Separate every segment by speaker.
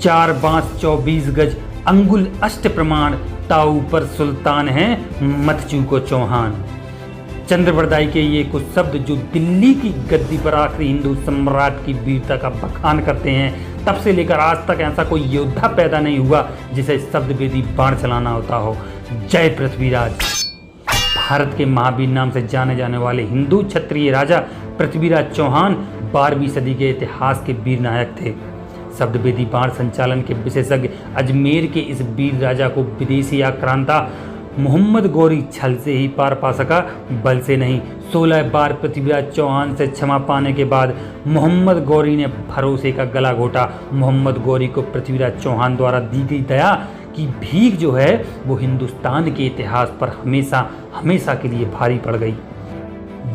Speaker 1: 4 बांस 24 गज अंगुल अष्ट प्रमाण, ताऊ पर सुल्तान हैं मत चूको चौहान। चंद्रबरदाई के ये कुछ शब्द जो दिल्ली की गद्दी पर आखिरी हिंदू सम्राट की वीरता का बखान करते हैं। तब से लेकर आज तक ऐसा कोई योद्धा पैदा नहीं हुआ जिसे शब्द वेदी बाण चलाना होता हो। जय पृथ्वीराज। भारत के महावीर नाम से जाने जाने वाले हिंदू क्षत्रिय राजा पृथ्वीराज चौहान 12वीं सदी के इतिहास के वीर नायक थे। शब्द वेदी बाण संचालन के विशेषज्ञ अजमेर के इस वीर राजा को विदेशी आक्रांता मोहम्मद गौरी छल से ही पार पा सका, बल से नहीं। 16 बार पृथ्वीराज चौहान से क्षमा पाने के बाद मोहम्मद गौरी ने भरोसे का गला घोटा। मोहम्मद गौरी को पृथ्वीराज चौहान द्वारा दी गई दया की भीख जो है वो हिंदुस्तान के इतिहास पर हमेशा हमेशा के लिए भारी पड़ गई।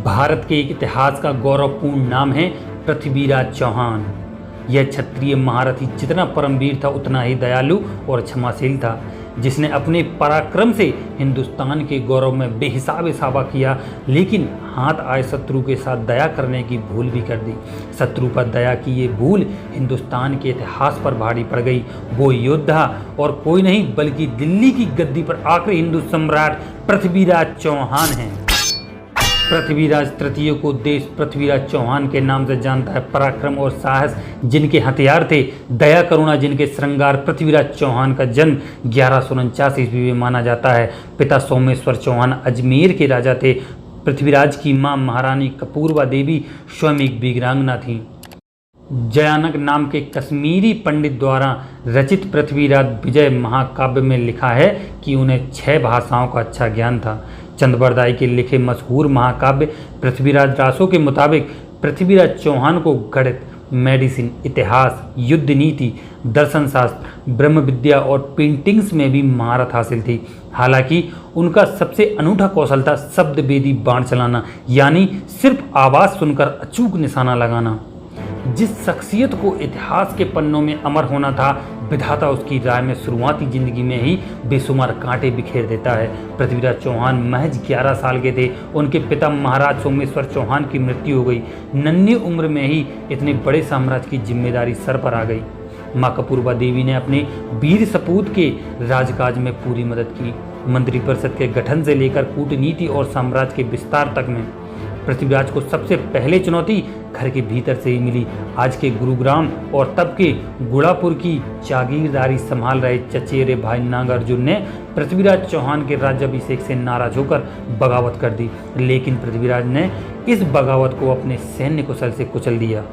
Speaker 1: भारत के एक इतिहास का गौरवपूर्ण नाम है पृथ्वीराज चौहान। यह क्षत्रिय महारथी जितना परमवीर था उतना ही दयालु और क्षमाशील था, जिसने अपने पराक्रम से हिंदुस्तान के गौरव में बेहिसाब इजाफा किया, लेकिन हाथ आए शत्रु के साथ दया करने की भूल भी कर दी। शत्रु पर दया की ये भूल हिंदुस्तान के इतिहास पर भारी पड़ गई। वो योद्धा और कोई नहीं बल्कि दिल्ली की गद्दी पर आखिरी हिंदू सम्राट पृथ्वीराज चौहान हैं। पृथ्वीराज तृतीय को देश पृथ्वीराज चौहान के नाम से जानता है। पराक्रम और साहस जिनके हथियार थे, दया करुणा जिनके श्रृंगार। पृथ्वीराज चौहान का जन्म 1149 ईस्वी में माना जाता है। पिता सोमेश्वर चौहान अजमेर के राजा थे। पृथ्वीराज की मां महारानी कपूरबा देवी स्वयं एक वीरांगना थीं। जयानक नाम के कश्मीरी पंडित द्वारा रचित पृथ्वीराज विजय महाकाव्य में लिखा है कि उन्हें 6 भाषाओं का अच्छा ज्ञान था। चंद्रबरदाई के लिखे मशहूर महाकाव्य पृथ्वीराज रासो के मुताबिक पृथ्वीराज चौहान को गणित, मेडिसिन, इतिहास, युद्ध नीति, दर्शन शास्त्र, ब्रह्म विद्या और पेंटिंग्स में भी महारत हासिल थी। हालांकि उनका सबसे अनूठा कौशल था शब्द वेदी बाण चलाना, यानी सिर्फ आवाज़ सुनकर अचूक निशाना लगाना। जिस शख्सियत को इतिहास के पन्नों में अमर होना था, विधाता उसकी राय में शुरुआती जिंदगी में ही बेशुमार कांटे बिखेर देता है। पृथ्वीराज चौहान महज 11 साल के थे। उनके पिता महाराज सोमेश्वर चौहान की मृत्यु हो गई। नन्ही उम्र में ही इतने बड़े साम्राज्य की जिम्मेदारी सर पर आ गई। माँ कपूरबा देवी ने अपने वीर सपूत के राजकाज में पूरी मदद की। मंत्रिपरिषद के गठन से लेकर कूटनीति और साम्राज्य के विस्तार तक में पृथ्वीराज को सबसे पहले चुनौती घर के भीतर से ही मिली। आज के गुरुग्राम और तब के गुड़ापुर की जागीरदारी संभाल रहे चचेरे भाई नागार्जुन ने पृथ्वीराज चौहान के राज्याभिषेक से नाराज होकर बगावत कर दी, लेकिन पृथ्वीराज ने इस बगावत को अपने सैन्य कुशल से कुचल दिया।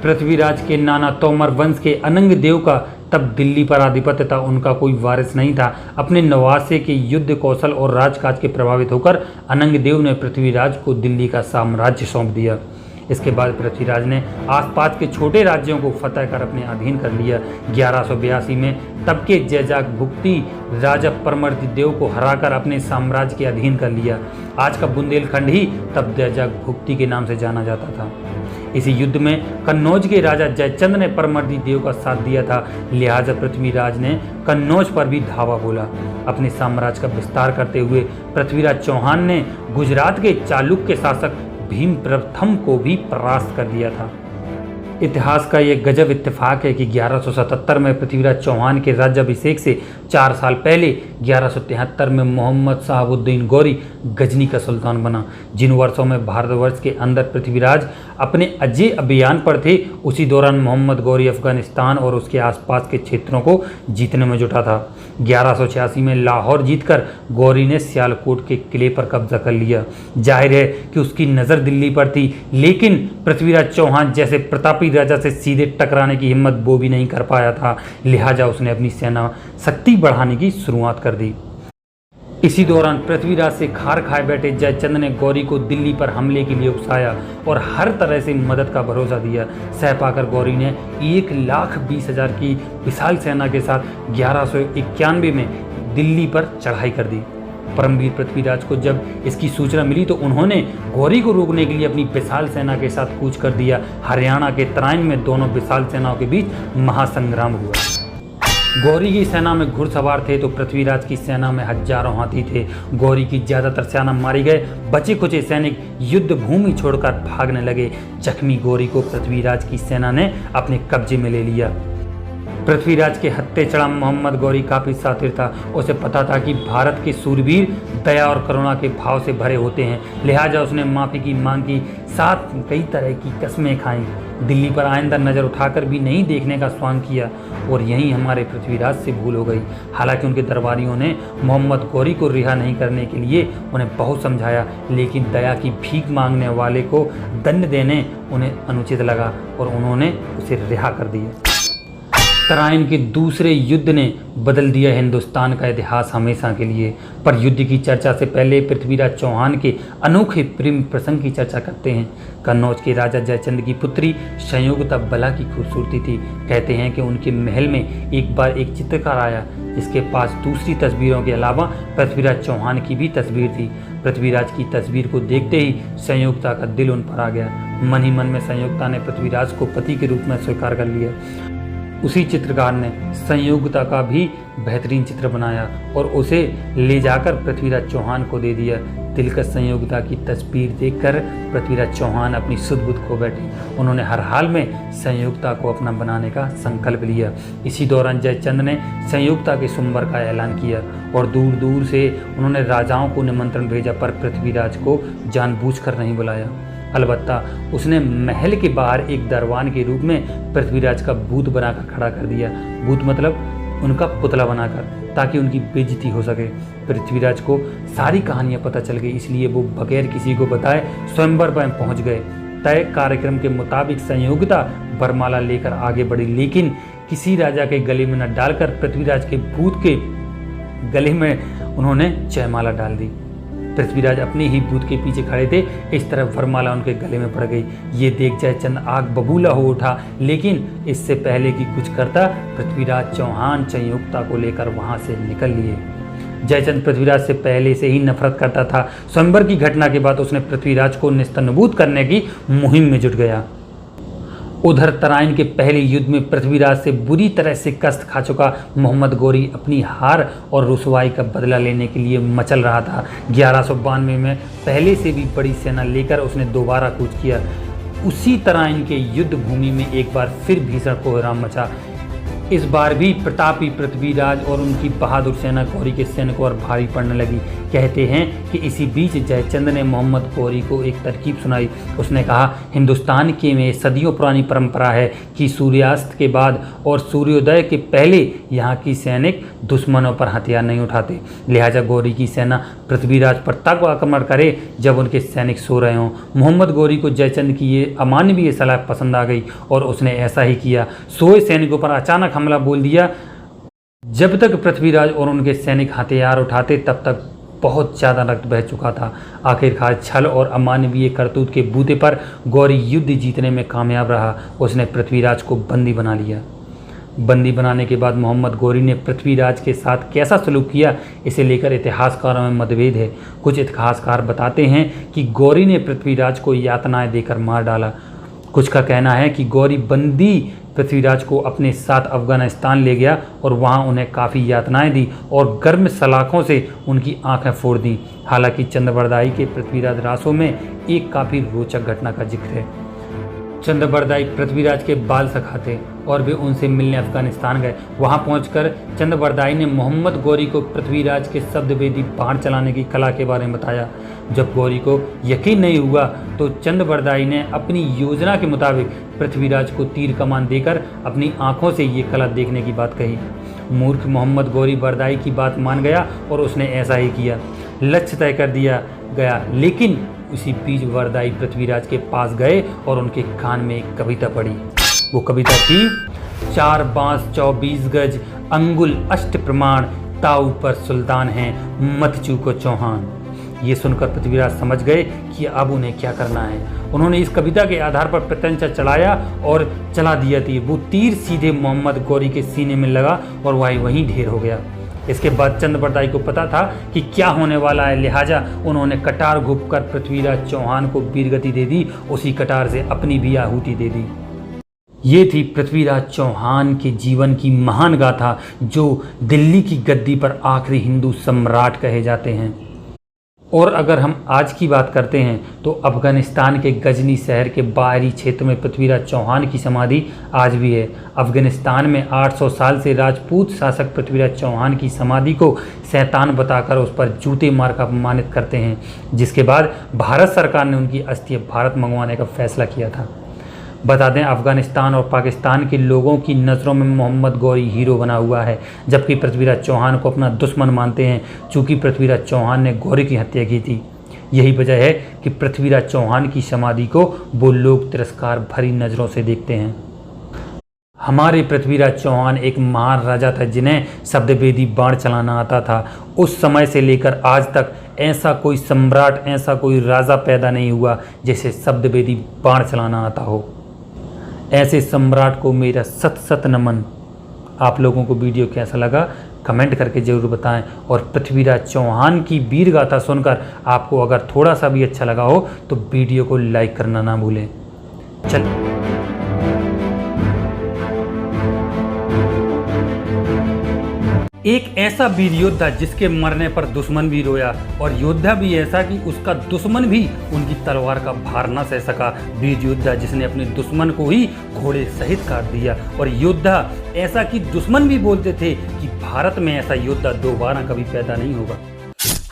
Speaker 1: पृथ्वीराज के नाना तोमर वंश के अनंग देव का तब दिल्ली पर आधिपत्य था। उनका कोई वारिस नहीं था। अपने नवासे के युद्ध कौशल और राजकाज के प्रभावित होकर अनंग देव ने पृथ्वीराज को दिल्ली का साम्राज्य सौंप दिया। इसके बाद पृथ्वीराज ने आसपास के छोटे राज्यों को फतह कर अपने अधीन कर लिया। 1182 में तब के जैजाक भुक्ति राजा परमर्दी देव को हराकर अपने साम्राज्य के अधीन कर लिया। आज का बुंदेलखंड ही तब जैजाक भुक्ति के नाम से जाना जाता था। इसी युद्ध में कन्नौज के राजा जयचंद ने परमर्दी देव का साथ दिया था, लिहाजा पृथ्वीराज ने कन्नौज पर भी धावा बोला। अपने साम्राज्य का विस्तार करते हुए पृथ्वीराज चौहान ने गुजरात के चालुक्य शासक भीम प्रथम को भी परास्त कर दिया था। इतिहास का यह गजब इत्तेफाक है कि 1177 में पृथ्वीराज चौहान के राज्याभिषेक से 4 साल पहले 1173 में मोहम्मद शहाबुद्दीन गौरी गजनी का सुल्तान बना। जिन वर्षों में भारतवर्ष के अंदर पृथ्वीराज अपने अजय अभियान पर थे, उसी दौरान मोहम्मद गौरी अफगानिस्तान और उसके आसपास के क्षेत्रों को जीतने में जुटा था। 1186 में लाहौर जीतकर गौरी ने सियालकोट के किले पर कब्जा कर लिया। जाहिर है कि उसकी नज़र दिल्ली पर थी, लेकिन पृथ्वीराज चौहान जैसे प्रतापी राजा से सीधे टकराने की हिम्मत वो भी नहीं कर पाया था। लिहाजा उसने अपनी सेना शक्ति बढ़ाने की शुरुआत कर दी। इसी दौरान पृथ्वीराज से खार खाए बैठे जयचंद ने गौरी को दिल्ली पर हमले के लिए उकसाया और हर तरह से मदद का भरोसा दिया। सह पाकर गौरी ने 1,20,000 की विशाल सेना के साथ 1191 में दिल्ली पर चढ़ाई कर दी। परमवीर पृथ्वीराज को जब इसकी सूचना मिली तो उन्होंने गौरी को रोकने के लिए अपनी विशाल सेना के साथ कूच कर दिया। हरियाणा के तराइन में दोनों विशाल सेनाओं के बीच महासंग्राम हुआ। गौरी की सेना में घुड़सवार थे तो पृथ्वीराज की सेना में हजारों हाथी थे। गौरी की ज्यादातर सेना मारी गए, बचे खुचे सैनिक युद्ध भूमि छोड़कर भागने लगे। जख्मी गौरी को पृथ्वीराज की सेना ने अपने कब्जे में ले लिया। पृथ्वीराज के हत्थे चढ़ा मोहम्मद गौरी काफ़ी सातिर था। उसे पता था कि भारत के सूरवीर दया और करुणा के भाव से भरे होते हैं, लिहाजा उसने माफ़ी की मांग की, साथ कई तरह की कस्में खाईं, दिल्ली पर आइंदा नज़र उठाकर भी नहीं देखने का स्वांग किया। और यहीं हमारे पृथ्वीराज से भूल हो गई। हालांकि उनके दरबारियों ने मोहम्मद गौरी को रिहा नहीं करने के लिए उन्हें बहुत समझाया, लेकिन दया की भीख मांगने वाले को दंड देने उन्हें अनुचित लगा और उन्होंने उसे रिहा कर दिया। तराइन के दूसरे युद्ध ने बदल दिया हिंदुस्तान का इतिहास हमेशा के लिए। पर युद्ध की चर्चा से पहले पृथ्वीराज चौहान के अनोखे प्रेम प्रसंग की चर्चा करते हैं। कन्नौज के राजा जयचंद की पुत्री संयोगता बला की खूबसूरती थी। कहते हैं कि उनके महल में एक बार एक चित्रकार आया जिसके पास दूसरी तस्वीरों के अलावा पृथ्वीराज चौहान की भी तस्वीर थी। पृथ्वीराज की तस्वीर को देखते ही संयोगता का दिल उन पर आ गया। मन ही मन में संयोगता ने पृथ्वीराज को पति के रूप में स्वीकार कर लिया। उसी चित्रकार ने संयोगता का भी बेहतरीन चित्र बनाया और उसे ले जाकर पृथ्वीराज चौहान को दे दिया। दिलकश संयोगता की तस्वीर देखकर पृथ्वीराज चौहान अपनी सुध बुध खो बैठे। उन्होंने हर हाल में संयोगता को अपना बनाने का संकल्प लिया। इसी दौरान जयचंद ने संयोगता के स्वयंवर का ऐलान किया और दूर दूर से उन्होंने राजाओं को निमंत्रण भेजा, पर पृथ्वीराज को जानबूझकर नहीं बुलाया। अलबत्ता उसने महल के बाहर एक दरबान के रूप में पृथ्वीराज का भूत बनाकर खड़ा कर दिया। भूत मतलब उनका पुतला बनाकर, ताकि उनकी बेइज्जती हो सके। पृथ्वीराज को सारी कहानियां पता चल गई, इसलिए वो बगैर किसी को बताए स्वयंवर पर पहुंच गए। तय कार्यक्रम के मुताबिक संयोगता वरमाला लेकर आगे बढ़ी, लेकिन किसी राजा के गले में न डालकर पृथ्वीराज के भूत के गले में उन्होंने जयमाला डाल दी। पृथ्वीराज अपने ही भूत के पीछे खड़े थे, इस तरह वरमाला उनके गले में पड़ गई। ये देख जयचंद आग बबूला हो उठा, लेकिन इससे पहले कि कुछ करता पृथ्वीराज चौहान संयोगता को लेकर वहां से निकल लिए। जयचंद पृथ्वीराज से पहले से ही नफरत करता था। स्वयंवर की घटना के बाद उसने पृथ्वीराज को निस्तनबूत करने की मुहिम में जुट गया। उधर तराइन के पहले युद्ध में पृथ्वीराज से बुरी तरह से कष्ट खा चुका मोहम्मद गौरी अपनी हार और रुसवाई का बदला लेने के लिए मचल रहा था। 1192 में पहले से भी बड़ी सेना लेकर उसने दोबारा कूच किया। उसी तराइन के युद्ध भूमि में एक बार फिर भीषण कोहराम मचा। इस बार भी प्रतापी पृथ्वीराज और उनकी बहादुर सेना गौरी के सैनिकों पर भारी पड़ने लगी। कहते हैं कि इसी बीच जयचंद ने मोहम्मद गौरी को एक तरकीब सुनाई। उसने कहा, हिंदुस्तान के में सदियों पुरानी परंपरा है कि सूर्यास्त के बाद और सूर्योदय के पहले यहाँ की सैनिक दुश्मनों पर हथियार नहीं उठाते। लिहाजा गौरी की सेना पृथ्वीराज पर तब आक्रमण करे जब उनके सैनिक सो रहे हों। मोहम्मद गौरी को जयचंद की ये अमानवीय सलाह पसंद आ गई और उसने ऐसा ही किया। सोए सैनिकों पर अचानक हमला बोल दिया। जब तक पृथ्वीराज और उनके सैनिक हथियार उठाते तब तक बहुत ज़्यादा रक्त बह चुका था। आखिरकार छल और अमानवीय करतूत के बूते पर गौरी युद्ध जीतने में कामयाब रहा। उसने पृथ्वीराज को बंदी बना लिया। बंदी बनाने के बाद मोहम्मद गौरी ने पृथ्वीराज के साथ कैसा सलूक किया, इसे लेकर इतिहासकारों में मतभेद है। कुछ इतिहासकार बताते हैं कि गौरी ने पृथ्वीराज को यातनाएं देकर मार डाला। कुछ का कहना है कि गौरी बंदी पृथ्वीराज को अपने साथ अफगानिस्तान ले गया और वहां उन्हें काफ़ी यातनाएं दी और गर्म सलाखों से उनकी आंखें फोड़ दी। हालांकि चंद्रबरदाई के पृथ्वीराज रासों में एक काफ़ी रोचक घटना का जिक्र है। चंद्रबरदाई पृथ्वीराज के बाल सखा थे और वे उनसे मिलने अफगानिस्तान गए। वहां पहुंचकर चंद्रबरदाई ने मोहम्मद गौरी को पृथ्वीराज के शब्दवेदी बाण चलाने की कला के बारे में बताया। जब गौरी को यकीन नहीं हुआ तो चंद्रबरदाई ने अपनी योजना के मुताबिक पृथ्वीराज को तीर कमान देकर अपनी आंखों से ये कला देखने की बात कही। मूर्ख मोहम्मद गौरी बरदाई की बात मान गया और उसने ऐसा ही किया। लक्ष्य तय कर दिया गया, लेकिन उसी बीच वरदाई पृथ्वीराज के पास गए और उनके कान में एक कविता पढ़ी। वो कविता थी, 4 बांस 24 गज अंगुल अष्ट प्रमाण ताऊ पर सुल्तान हैं मत चूको चौहान। ये सुनकर पृथ्वीराज समझ गए कि अब उन्हें क्या करना है। उन्होंने इस कविता के आधार पर प्रत्यंचा चढ़ाया और चला दिया तीर। वो तीर सीधे मोहम्मद गौरी के सीने में लगा और वहीं ढेर हो गया। इसके बाद चंद्रबरदाई को पता था कि क्या होने वाला है, लिहाजा उन्होंने कटार घुपकर पृथ्वीराज चौहान को वीरगति दे दी। उसी कटार से अपनी भी आहुति दे दी। ये थी पृथ्वीराज चौहान के जीवन की महान गाथा, जो दिल्ली की गद्दी पर आखिरी हिंदू सम्राट कहे जाते हैं। और अगर हम आज की बात करते हैं तो अफ़गानिस्तान के गजनी शहर के बाहरी क्षेत्र में पृथ्वीराज चौहान की समाधि आज भी है। अफ़गानिस्तान में 800 साल से राजपूत शासक पृथ्वीराज चौहान की समाधि को शैतान बताकर उस पर जूते मारकर अपमानित करते हैं, जिसके बाद भारत सरकार ने उनकी अस्थियां भारत मंगवाने का फैसला किया था। बता दें, अफ़गानिस्तान और पाकिस्तान के लोगों की नज़रों में मोहम्मद गौरी हीरो बना हुआ है, जबकि पृथ्वीराज चौहान को अपना दुश्मन मानते हैं, चूँकि पृथ्वीराज चौहान ने गौरी की हत्या की थी। यही वजह है कि पृथ्वीराज चौहान की समाधि को वो लोग तिरस्कार भरी नज़रों से देखते हैं। हमारे पृथ्वीराज चौहान एक महान राजा था जिन्हें शब्दभेदी बाण चलाना आता था। उस समय से लेकर आज तक ऐसा कोई सम्राट, ऐसा कोई राजा पैदा नहीं हुआ जिसे शब्दभेदी बाण चलाना आता हो। ऐसे सम्राट को मेरा सत सत नमन। आप लोगों को वीडियो कैसा लगा कमेंट करके ज़रूर बताएं, और पृथ्वीराज चौहान की वीर गाथा सुनकर आपको अगर थोड़ा सा भी अच्छा लगा हो तो वीडियो को लाइक करना ना भूलें। चल एक ऐसा वीर योद्धा जिसके मरने पर दुश्मन भी रोया, और योद्धा भी ऐसा कि उसका दुश्मन भी उनकी तलवार का भार न सह सका। वीर योद्धा जिसने अपने दुश्मन को ही घोड़े सहित काट दिया, और योद्धा ऐसा कि दुश्मन भी बोलते थे कि भारत में ऐसा योद्धा दोबारा कभी पैदा नहीं होगा।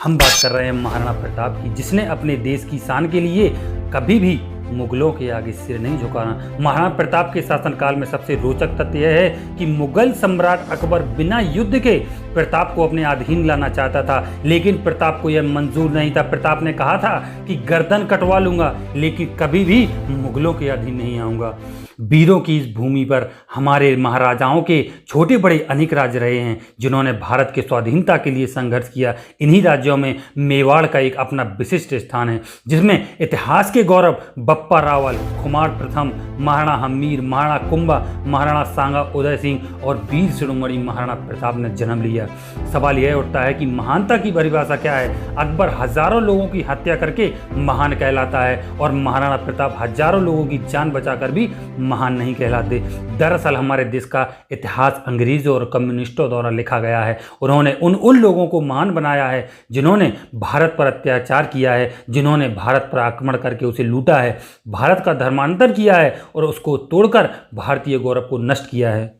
Speaker 1: हम बात कर रहे हैं महाराणा प्रताप की, जिसने अपने देश की शान के लिए कभी भी मुगलों के आगे सिर नहीं झुकाना। महाराणा प्रताप के शासनकाल में सबसे रोचक तथ्य यह है कि मुगल सम्राट अकबर बिना युद्ध के प्रताप को अपने अधीन लाना चाहता था, लेकिन प्रताप को यह मंजूर नहीं था। प्रताप ने कहा था कि गर्दन कटवा लूंगा, लेकिन कभी भी मुगलों के अधीन नहीं आऊंगा। वीरों की इस भूमि पर हमारे महाराजाओं के छोटे बड़े अनेक राज्य रहे हैं जिन्होंने भारत के स्वाधीनता के लिए संघर्ष किया। इन्हीं राज्यों में मेवाड़ का एक अपना विशिष्ट स्थान है, जिसमें इतिहास के गौरव बप्पा रावल, कुमार प्रथम, महाराणा हमीर, महाराणा कुंभा, महाराणा सांगा उदय सिंह और वीर शिरोमणि महाराणा प्रताप ने जन्म लिया। सवाल यह उठता है कि महानता की परिभाषा क्या है? अकबर हजारों लोगों की हत्या करके महान कहलाता है, और महाराणा प्रताप हजारों लोगों की जान बचाकर भी महान नहीं कहलाते। दरअसल हमारे देश का इतिहास अंग्रेजों और कम्युनिस्टों द्वारा लिखा गया है। उन्होंने उन लोगों को महान बनाया है जिन्होंने भारत पर अत्याचार किया है, जिन्होंने भारत पर आक्रमण करके उसे लूटा है, भारत का धर्मांतर किया है और उसको तोड़कर भारतीय गौरव को नष्ट किया है।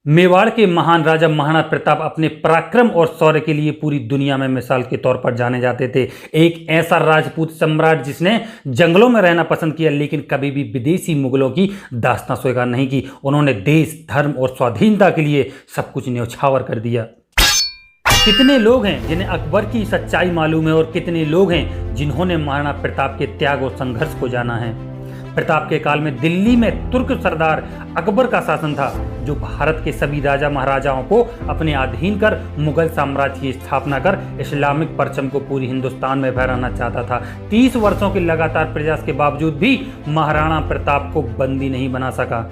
Speaker 1: मेवाड़ के महान राजा महाराणा प्रताप अपने पराक्रम और शौर्य के लिए पूरी दुनिया में मिसाल के तौर पर जाने जाते थे। एक ऐसा राजपूत सम्राट जिसने जंगलों में रहना पसंद किया, लेकिन कभी भी विदेशी मुगलों की दास्तां स्वीकार नहीं की। उन्होंने देश, धर्म और स्वाधीनता के लिए सब कुछ न्यौछावर कर दिया। कितने लोग हैं जिन्हें अकबर की सच्चाई मालूम है, और कितने लोग हैं जिन्होंने महाराणा प्रताप के त्याग और संघर्ष को जाना है। प्रताप के काल में दिल्ली में तुर्क सरदार अकबर का शासन था, जो भारत के सभी राजा महाराजाओं को अपने अधीन कर मुगल साम्राज्य की स्थापना कर इस्लामिक परचम को पूरी हिंदुस्तान में फहराना चाहता था। 30 वर्षों के लगातार प्रयास के बावजूद भी महाराणा प्रताप को बंदी नहीं बना सका।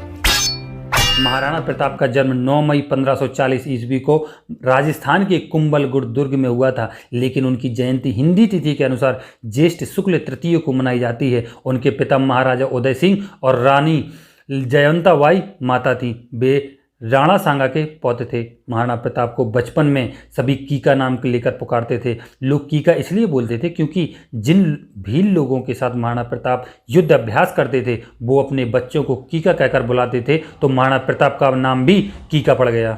Speaker 1: महाराणा प्रताप का जन्म 9 मई 1540 ईस्वी को राजस्थान के कुंभलगढ़ दुर्ग में हुआ था, लेकिन उनकी जयंती हिंदी तिथि के अनुसार ज्येष्ठ शुक्ल तृतीय को मनाई जाती है। उनके पिता महाराजा उदय सिंह और रानी जयंता बाई माता थी। वे राणा सांगा के पौत्र थे। महाराणा प्रताप को बचपन में सभी कीका नाम के लेकर पुकारते थे। लोग कीका इसलिए बोलते थे क्योंकि जिन भील लोगों के साथ महाराणा प्रताप युद्ध अभ्यास करते थे वो अपने बच्चों को कीका कहकर बुलाते थे, तो महाराणा प्रताप का नाम भी कीका पड़ गया।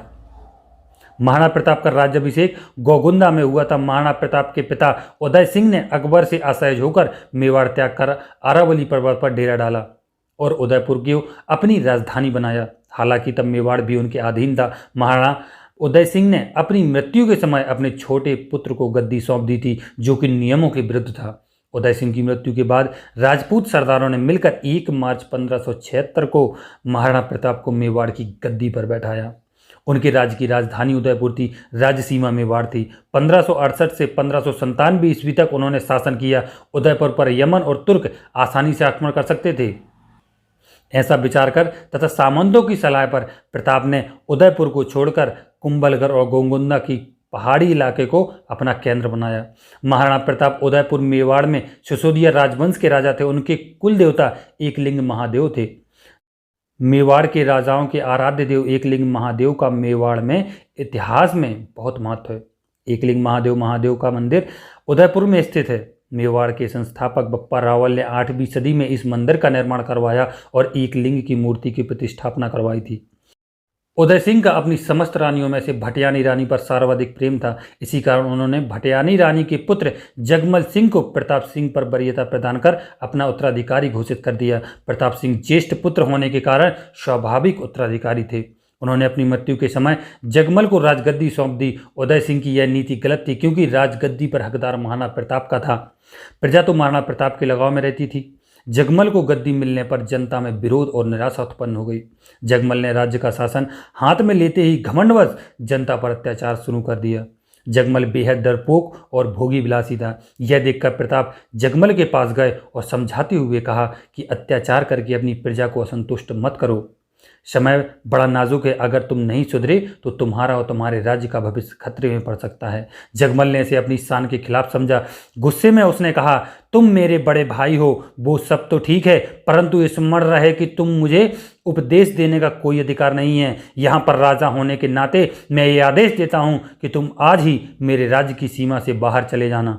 Speaker 1: महाराणा प्रताप का राज्याभिषेक गोगुंदा में हुआ था। महाराणा प्रताप के पिता उदय सिंह ने अकबर से असहज होकर मेवाड़ त्याग कर अरावली पर्वत पर डेरा डाला और उदयपुर को अपनी राजधानी बनाया। हालांकि तब मेवाड़ भी उनके अधीन था। महाराणा उदय सिंह ने अपनी मृत्यु के समय अपने छोटे पुत्र को गद्दी सौंप दी थी, जो कि नियमों के विरुद्ध था। उदय सिंह की मृत्यु के बाद राजपूत सरदारों ने मिलकर 1 मार्च 1576 को महाराणा प्रताप को मेवाड़ की गद्दी पर बैठाया। उनके राज्य की राजधानी उदयपुर थी, राज्य सीमा मेवाड़ थी। 1568 से 1597 ईस्वी तक उन्होंने शासन किया। उदयपुर पर यमन और तुर्क आसानी से आक्रमण कर सकते थे। ऐसा विचार कर तथा सामंतों की सलाह पर प्रताप ने उदयपुर को छोड़कर कुंभलगढ़ और गोगुंदा की पहाड़ी इलाके को अपना केंद्र बनाया। महाराणा प्रताप उदयपुर मेवाड़ में सिसोदिया राजवंश के राजा थे। उनके कुल देवता एकलिंग महादेव थे। मेवाड़ के राजाओं के आराध्य देव एकलिंग महादेव का मेवाड़ में इतिहास में बहुत महत्व है। एकलिंग महादेव महादेव का मंदिर उदयपुर में स्थित है। मेवाड़ के संस्थापक बप्पा रावल ने 8वीं सदी में इस मंदिर का निर्माण करवाया और एक लिंग की मूर्ति की प्रतिष्ठापना करवाई थी। उदय सिंह का अपनी समस्त रानियों में से भटियानी रानी पर सर्वाधिक प्रेम था। इसी कारण उन्होंने भटियानी रानी के पुत्र जगमल सिंह को प्रताप सिंह पर वरीयता प्रदान कर अपना उत्तराधिकारी घोषित कर दिया। प्रताप सिंह ज्येष्ठ पुत्र होने के कारण स्वाभाविक उत्तराधिकारी थे। उन्होंने अपनी मृत्यु के समय जगमल को राजगद्दी सौंप दी। उदय सिंह की यह नीति गलत थी, क्योंकि राजगद्दी पर हकदार महाराणा प्रताप का था। प्रजा तो महाराणा प्रताप के लगाव में रहती थी। जगमल को गद्दी मिलने पर जनता में विरोध और निराशा उत्पन्न हो गई। जगमल ने राज्य का शासन हाथ में लेते ही घमंडवश जनता पर अत्याचार शुरू कर दिया। जगमल बेहद डरपोक और भोगी विलासी था। यह देखकर प्रताप जगमल के पास गए और समझाते हुए कहा कि अत्याचार करके अपनी प्रजा को असंतुष्ट मत करो। समय बड़ा नाजुक है, अगर तुम नहीं सुधरे तो तुम्हारा और तुम्हारे राज्य का भविष्य खतरे में पड़ सकता है। जगमल ने इसे अपनी शान के खिलाफ समझा। गुस्से में उसने कहा, तुम मेरे बड़े भाई हो, वो सब तो ठीक है, परंतु स्मरण रहे कि तुम मुझे उपदेश देने का कोई अधिकार नहीं है। यहाँ पर राजा होने के नाते मैं ये आदेश देता हूँ कि तुम आज ही मेरे राज्य की सीमा से बाहर चले जाना।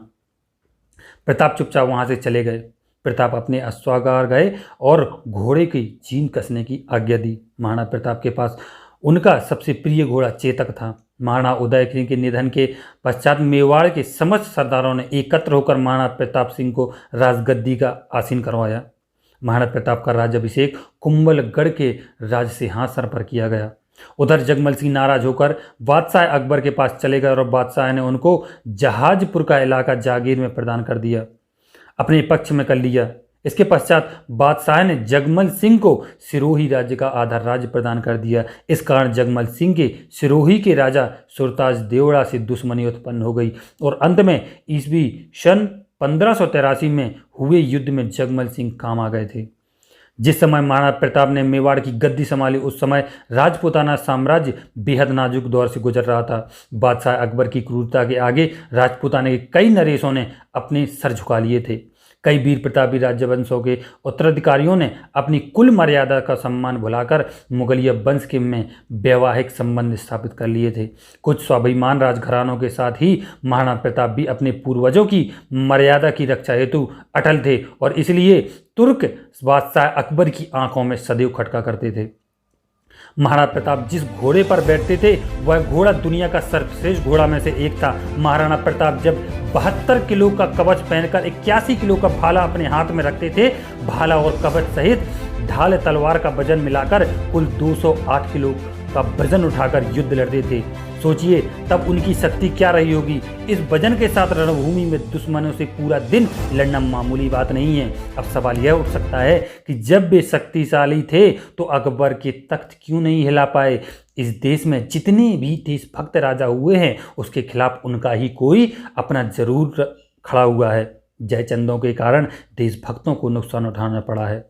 Speaker 1: प्रताप चुपचाप वहाँ से चले गए। प्रताप अपने अश्वागार गए और घोड़े की जीन कसने की आज्ञा दी। महाराणा प्रताप के पास उनका सबसे प्रिय घोड़ा चेतक था। महाराणा उदय सिंह के निधन के पश्चात मेवाड़ के समस्त सरदारों ने एकत्र होकर महाराणा प्रताप सिंह को राजगद्दी का आसीन करवाया। महाराणा प्रताप का राज्याभिषेक कुंभलगढ़ के राज सिंहासन पर किया गया। उधर जगमल सिंह नाराज होकर बादशाह अकबर के पास चले गए और बादशाह ने उनको जहाजपुर का इलाका जागीर में प्रदान कर दिया, अपने पक्ष में कर लिया। इसके पश्चात बादशाह ने जगमल सिंह को सिरोही राज्य का आधा राज्य प्रदान कर दिया। इस कारण जगमल सिंह के सिरोही के राजा सुरताज देवड़ा से दुश्मनी उत्पन्न हो गई और अंत में ईस्वी सन 1583 में हुए युद्ध में जगमल सिंह काम आ गए थे। जिस समय महाराणा प्रताप ने मेवाड़ की गद्दी संभाली, उस समय राजपूताना साम्राज्य बेहद नाजुक दौर से गुजर रहा था। बादशाह अकबर की क्रूरता के आगे राजपूताना के कई नरेशों ने अपने सर झुका लिए थे। कई वीर प्रतापी राज्यवंशों के उत्तराधिकारियों ने अपनी कुल मर्यादा का सम्मान भुलाकर मुगलिया वंश के में वैवाहिक संबंध स्थापित कर लिए थे। कुछ स्वाभिमान राजघरानों के साथ ही महाराणा प्रताप भी अपने पूर्वजों की मर्यादा की रक्षा हेतु अटल थे और इसलिए तुर्क बादशाह अकबर की आंखों में सदैव खटका करते थे। महाराणा प्रताप जिस घोड़े पर बैठते थे वह घोड़ा दुनिया का सर्वश्रेष्ठ घोड़ा में से एक था। महाराणा प्रताप जब 72 किलो का कवच पहनकर 81 किलो का भाला अपने हाथ में रखते थे, भाला और कवच सहित ढाल तलवार का वजन मिलाकर कुल 208 किलो का वजन उठाकर युद्ध लड़ते थे। सोचिए तब उनकी शक्ति क्या रही होगी। इस वजन के साथ रणभूमि में दुश्मनों से पूरा दिन लड़ना मामूली बात नहीं है। अब सवाल यह उठ सकता है कि जब वे शक्तिशाली थे तो अकबर के तख्त क्यों नहीं हिला पाए। इस देश में जितने भी देशभक्त राजा हुए हैं उसके खिलाफ उनका ही कोई अपना जरूर खड़ा हुआ है। जयचंदों के कारण देशभक्तों को नुकसान उठाना पड़ा है।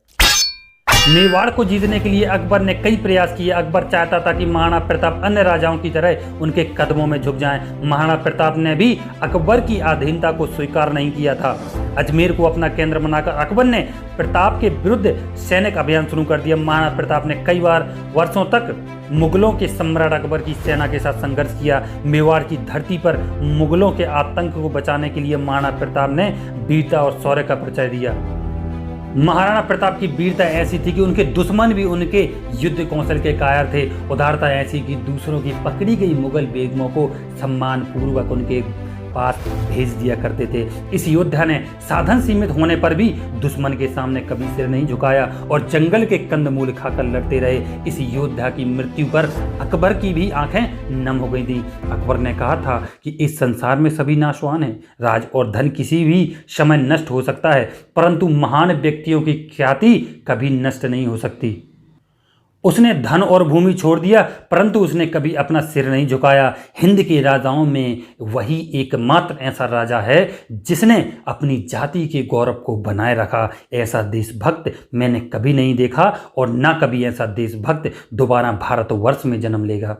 Speaker 1: मेवाड़ को जीतने के लिए अकबर ने कई प्रयास किए। अकबर चाहता था कि महाराणा प्रताप अन्य राजाओं की तरह उनके कदमों में झुक जाएं। महाराणा प्रताप ने भी अकबर की अधीनता को स्वीकार नहीं किया था। अजमेर को अपना केंद्र बनाकर अकबर ने प्रताप के विरुद्ध सैनिक अभियान शुरू कर दिया। महाराणा प्रताप ने कई बार वर्षों तक मुगलों के सम्राट अकबर की सेना के साथ संघर्ष किया। मेवाड़ की धरती पर मुगलों के आतंक को बचाने के लिए महाराणा प्रताप ने वीरता और शौर्य का परिचय दिया। महाराणा प्रताप की वीरता ऐसी थी कि उनके दुश्मन भी उनके युद्ध कौशल के कायर थे। उदारता ऐसी कि दूसरों की पकड़ी गई मुगल बेगमों को सम्मान पूर्वक उनके पास भेज दिया करते थे। इस योद्धा ने साधन सीमित होने पर भी दुश्मन के सामने कभी सिर नहीं झुकाया और जंगल के कंदमूल खाकर लड़ते रहे। इस योद्धा की मृत्यु पर अकबर की भी आंखें नम हो गई थी। अकबर ने कहा था कि इस संसार में सभी नाशवान हैं। राज और धन किसी भी समय नष्ट हो सकता है, परंतु महान व्यक्तियों की ख्याति कभी नष्ट नहीं हो सकती। उसने धन और भूमि छोड़ दिया, परंतु उसने कभी अपना सिर नहीं झुकाया। हिंद के राजाओं में वही एकमात्र ऐसा राजा है जिसने अपनी जाति के गौरव को बनाए रखा। ऐसा देशभक्त मैंने कभी नहीं देखा और ना कभी ऐसा देशभक्त दोबारा भारतवर्ष में जन्म लेगा।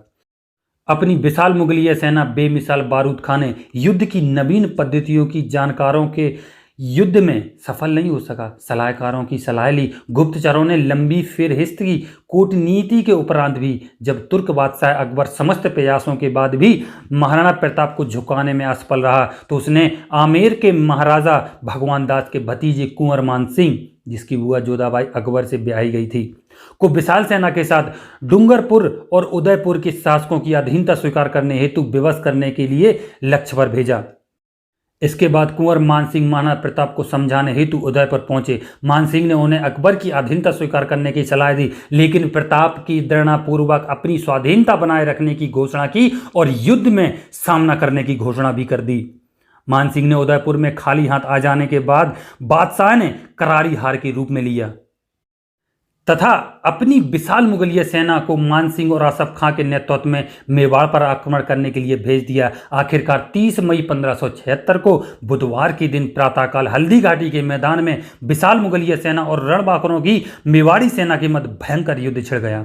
Speaker 1: अपनी विशाल मुगलीय सेना, बेमिसाल बारूद खाने, युद्ध की नवीन पद्धतियों की जानकारों के युद्ध में सफल नहीं हो सका। सलाहकारों की सलाह ली, गुप्तचरों ने लंबी फिरहिस्त की, कूटनीति के उपरांत भी जब तुर्क बादशाह अकबर समस्त प्रयासों के बाद भी महाराणा प्रताप को झुकाने में असफल रहा तो उसने आमेर के महाराजा भगवान दास के भतीजे कुंवर मान सिंह, जिसकी बुआ जोधाबाई अकबर से ब्याही गई थी, को विशाल सेना के साथ डूंगरपुर और उदयपुर के शासकों की अधीनता स्वीकार करने हेतु विवश करने के लिए लक्ष्य पर भेजा। इसके बाद कुंवर मानसिंह महाराणा प्रताप को समझाने हेतु उदयपुर पहुंचे। मानसिंह ने उन्हें अकबर की अधीनता स्वीकार करने की सलाह दी, लेकिन प्रताप की दृढ़तापूर्वक अपनी स्वाधीनता बनाए रखने की घोषणा की और युद्ध में सामना करने की घोषणा भी कर दी। मानसिंह ने उदयपुर में खाली हाथ आ जाने के बाद बादशाह ने करारी हार के रूप में लिया तथा अपनी विशाल मुगलिया सेना को मानसिंह और आसफ खां के नेतृत्व में मेवाड़ पर आक्रमण करने के लिए भेज दिया। आखिरकार 30 मई 1576 को बुधवार के दिन प्रातःकाल हल्दी घाटी के मैदान में विशाल मुगलिया सेना और रणबांकुरों की मेवाड़ी सेना के मध्य भयंकर युद्ध छिड़ गया।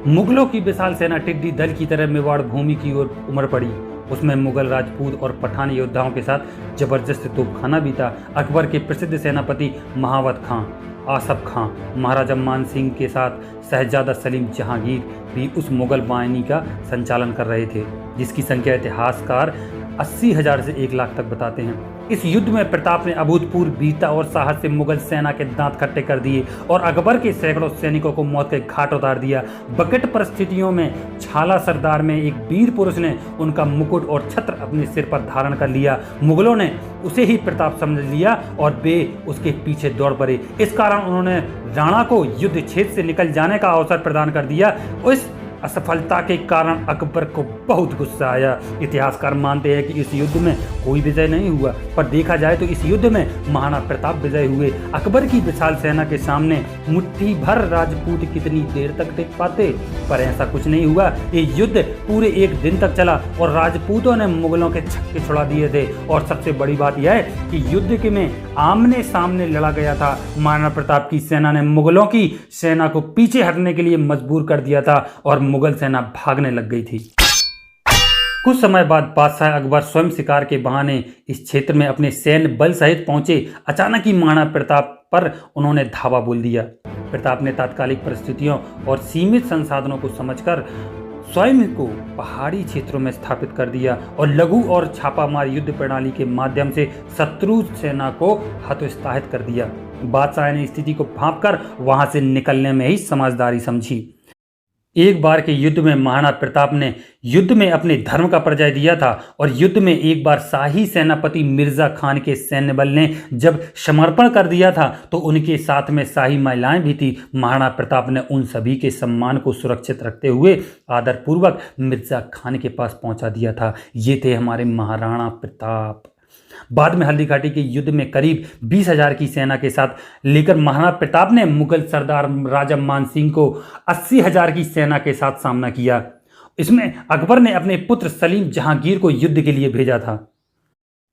Speaker 1: मुगलों की विशाल सेना टिड्डी दल की तरह मेवाड़ भूमि की ओर उमड़ पड़ी। उसमें मुगल, राजपूत और पठान योद्धाओं के साथ जबरदस्त तोपखाना भी था। अकबर के प्रसिद्ध सेनापति महावत खां, आसफ खां, महाराजा मान सिंह के साथ शहजादा सलीम जहांगीर भी उस मुगल बाहिनी का संचालन कर रहे थे, जिसकी संख्या इतिहासकार 80,000 से 1 लाख तक बताते हैं। इस युद्ध में प्रताप ने अभूतपूर्व वीरता और साहस से मुगल सेना के दांत खट्टे कर दिए और अकबर के सैकड़ों सैनिकों को मौत के घाट उतार दिया। विकट परिस्थितियों में छाला सरदार में एक वीर पुरुष ने उनका मुकुट और छत्र अपने सिर पर धारण कर लिया। मुगलों ने उसे ही प्रताप समझ लिया और वे उसके पीछे दौड़ पड़े। इस कारण उन्होंने राणा को युद्ध क्षेत्र से निकल जाने का अवसर प्रदान कर दिया। उस असफलता के कारण अकबर को बहुत गुस्सा आया। इतिहासकार मानते हैं कि इस युद्ध में कोई विजय नहीं हुआ, पर देखा जाए तो इस युद्ध में महाराणा प्रताप विजय हुए। अकबर की विशाल सेना के सामने मुट्ठी भर राजपूत कितनी देर तक टिक पाते, पर ऐसा कुछ नहीं हुआ। ये युद्ध पूरे 1 दिन तक चला और राजपूतों ने मुगलों के छक्के छुड़ा दिए थे। और सबसे बड़ी बात यह है कि युद्ध के में आमने सामने लड़ा गया था। महाराणा प्रताप की सेना ने मुगलों की सेना को पीछे हटने के लिए मजबूर कर दिया था और मुगल सेना भागने लग गई थी। कुछ समय बाद बादशाह अकबर स्वयं शिकार के बहाने इस क्षेत्र में अपने सैन्य बल सहित पहुंचे। अचानक ही महाराणा प्रताप पर उन्होंने धावा बोल दिया। प्रताप ने तात्कालिक परिस्थितियों और सीमित संसाधनों को समझकर स्वयं को पहाड़ी क्षेत्रों में स्थापित कर दिया और लघु और छापामार युद्ध प्रणाली के माध्यम से शत्रु सेना को हतोत्साहित कर दिया। बादशाह ने स्थिति को भांपकर वहां से निकलने में ही समझदारी समझी। एक बार के युद्ध में महाराणा प्रताप ने युद्ध में अपने धर्म का परिचय दिया था और युद्ध में एक बार शाही सेनापति मिर्जा खान के सैन्य बल ने जब समर्पण कर दिया था तो उनके साथ में शाही महिलाएं भी थी। महाराणा प्रताप ने उन सभी के सम्मान को सुरक्षित रखते हुए आदरपूर्वक मिर्जा खान के पास पहुंचा दिया था। ये थे हमारे महाराणा प्रताप। बाद में हल्दी घाटी के युद्ध में करीब 20,000 की सेना के साथ लेकर महाराणा प्रताप ने मुगल सरदार राजा मान सिंह को 80,000 की सेना के साथ सामना किया। इसमें अकबर ने अपने पुत्र सलीम जहांगीर को युद्ध के लिए भेजा था।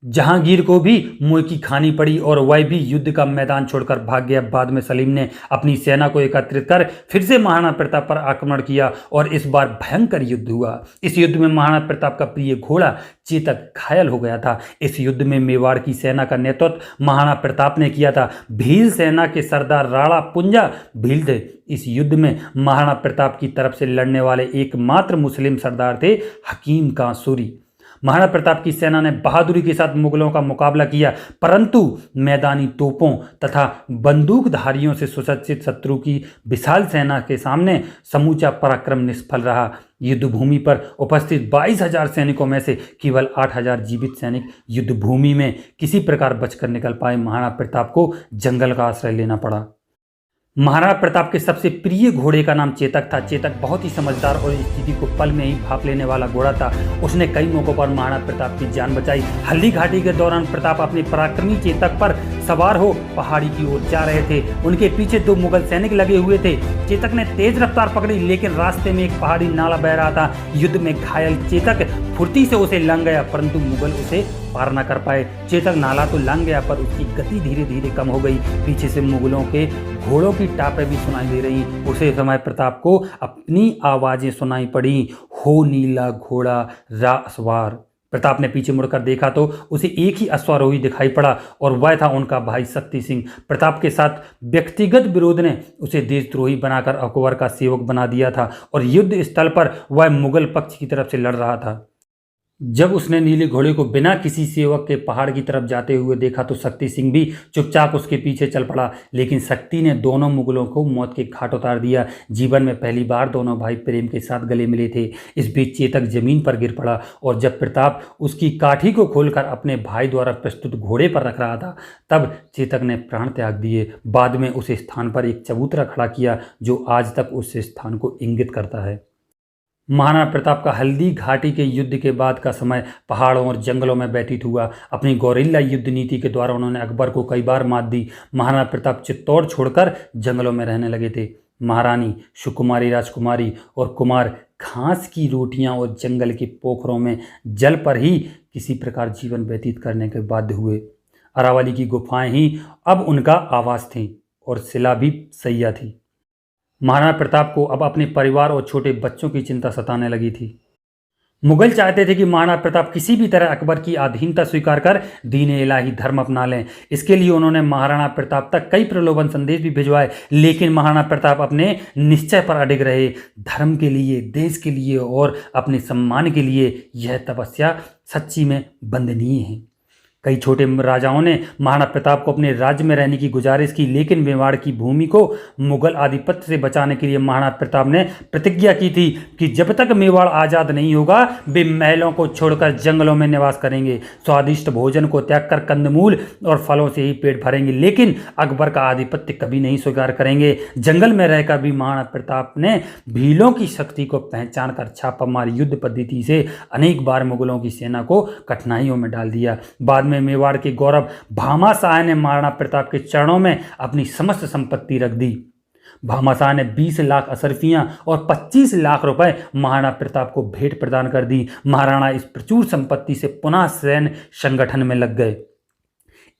Speaker 1: जहांगीर को भी मुंह की खानी पड़ी और वह भी युद्ध का मैदान छोड़कर भाग गया। बाद में सलीम ने अपनी सेना को एकत्रित कर फिर से महाराणा प्रताप पर आक्रमण किया और इस बार भयंकर युद्ध हुआ। इस युद्ध में महाराणा प्रताप का प्रिय घोड़ा चेतक घायल हो गया था। इस युद्ध में मेवाड़ की सेना का नेतृत्व महाराणा प्रताप ने किया था। भील सेना के सरदार राणा पुंजा भील थे। इस युद्ध में महाराणा प्रताप की तरफ से लड़ने वाले एकमात्र मुस्लिम सरदार थे हकीम का सूरी। महाराणा प्रताप की सेना ने बहादुरी के साथ मुगलों का मुकाबला किया, परंतु मैदानी तोपों तथा बंदूकधारियों से सुसज्जित शत्रु की विशाल सेना के सामने समूचा पराक्रम निष्फल रहा। युद्धभूमि पर उपस्थित 22,000 सैनिकों में से केवल 8,000 जीवित सैनिक युद्धभूमि में किसी प्रकार बचकर निकल पाए। महाराणा प्रताप को जंगल का आश्रय लेना पड़ा। महाराणा प्रताप के सबसे प्रिय घोड़े का नाम चेतक था। चेतक बहुत ही समझदार और स्थिति को पल में ही भाप लेने वाला घोड़ा था। उसने कई मौकों पर महाराणा प्रताप की जान बचाई। हल्दी घाटी के दौरान प्रताप अपने पराक्रमी चेतक पर सवार हो पहाड़ी की ओर जा रहे थे। उनके पीछे 2 मुगल सैनिक लगे हुए थे। चेतक ने तेज रफ्तार पकड़ी, लेकिन रास्ते में एक पहाड़ी नाला बह रहा था। युद्ध में घायल चेतक फुर्ती से उसे लंघ गया, परंतु मुगल उसे पार न कर पाए। चेतक नाला तो लंघ गया, पर उसकी गति धीरे धीरे कम हो गई। पीछे से मुगलों के घोड़ों की टापें भी सुनाई दे रही। उसे समय प्रताप को अपनी आवाजें सुनाई पड़ी, हो नीला घोड़ा रा असवार। प्रताप ने पीछे मुड़कर देखा तो उसे एक ही अश्वारोही दिखाई पड़ा और वह था उनका भाई शक्ति सिंह। प्रताप के साथ व्यक्तिगत विरोध ने उसे देशद्रोही बनाकर अकबर का सेवक बना दिया था और युद्ध स्थल पर वह मुगल पक्ष की तरफ से लड़ रहा था। जब उसने नीले घोड़े को बिना किसी सेवक के पहाड़ की तरफ जाते हुए देखा तो शक्ति सिंह भी चुपचाप उसके पीछे चल पड़ा, लेकिन शक्ति ने दोनों मुगलों को मौत के घाट उतार दिया। जीवन में पहली बार दोनों भाई प्रेम के साथ गले मिले थे। इस बीच चेतक जमीन पर गिर पड़ा और जब प्रताप उसकी काठी को खोलकर अपने भाई द्वारा प्रस्तुत घोड़े पर रख रहा था तब चेतक ने प्राण त्याग दिए। बाद में उस स्थान पर एक चबूतरा खड़ा किया जो आज तक उस स्थान को इंगित करता है। महाराणा प्रताप का हल्दी घाटी के युद्ध के बाद का समय पहाड़ों और जंगलों में व्यतीत हुआ। अपनी गौरिल्ला युद्ध नीति के द्वारा उन्होंने अकबर को कई बार मात दी। महाराणा प्रताप चित्तौड़ छोड़कर जंगलों में रहने लगे थे। महारानी, सुकुमारी राजकुमारी और कुमार घास की रोटियां और जंगल के पोखरों में जल पर ही किसी प्रकार जीवन व्यतीत करने के बाध्य हुए। अरावली की गुफाएं ही अब उनका आवास थीं और शिला भी सैया थी। महाराणा प्रताप को अब अपने परिवार और छोटे बच्चों की चिंता सताने लगी थी। मुगल चाहते थे कि महाराणा प्रताप किसी भी तरह अकबर की अधीनता स्वीकार कर दीन इलाही धर्म अपना लें। इसके लिए उन्होंने महाराणा प्रताप तक कई प्रलोभन संदेश भी भिजवाए, लेकिन महाराणा प्रताप अपने निश्चय पर अडिग रहे। धर्म के लिए, देश के लिए और अपने सम्मान के लिए यह तपस्या सच्ची में वंदनीय है। कई छोटे राजाओं ने महाराणा प्रताप को अपने राज्य में रहने की गुजारिश की, लेकिन मेवाड़ की भूमि को मुगल आधिपत्य से बचाने के लिए महाराणा प्रताप ने प्रतिज्ञा की थी कि जब तक मेवाड़ आज़ाद नहीं होगा वे महलों को छोड़कर जंगलों में निवास करेंगे, स्वादिष्ट भोजन को त्याग कर कंदमूल और फलों से ही पेट भरेंगे, लेकिन अकबर का आधिपत्य कभी नहीं स्वीकार करेंगे। जंगल में रहकर भी महाराणा प्रताप ने भीलों की शक्ति को पहचान कर छापामार युद्ध पद्धति से अनेक बार मुगलों की सेना को कठिनाइयों में डाल दिया। बाद में मेवाड़ के गौरव भामाशाह ने महाराणा प्रताप के चरणों में अपनी समस्त संपत्ति रख दी। भामाशाह ने 20 लाख असरफियां और 25 लाख रुपए महाराणा प्रताप को भेंट प्रदान कर दी। महाराणा इस प्रचुर संपत्ति से पुनः सैन्य संगठन में लग गए।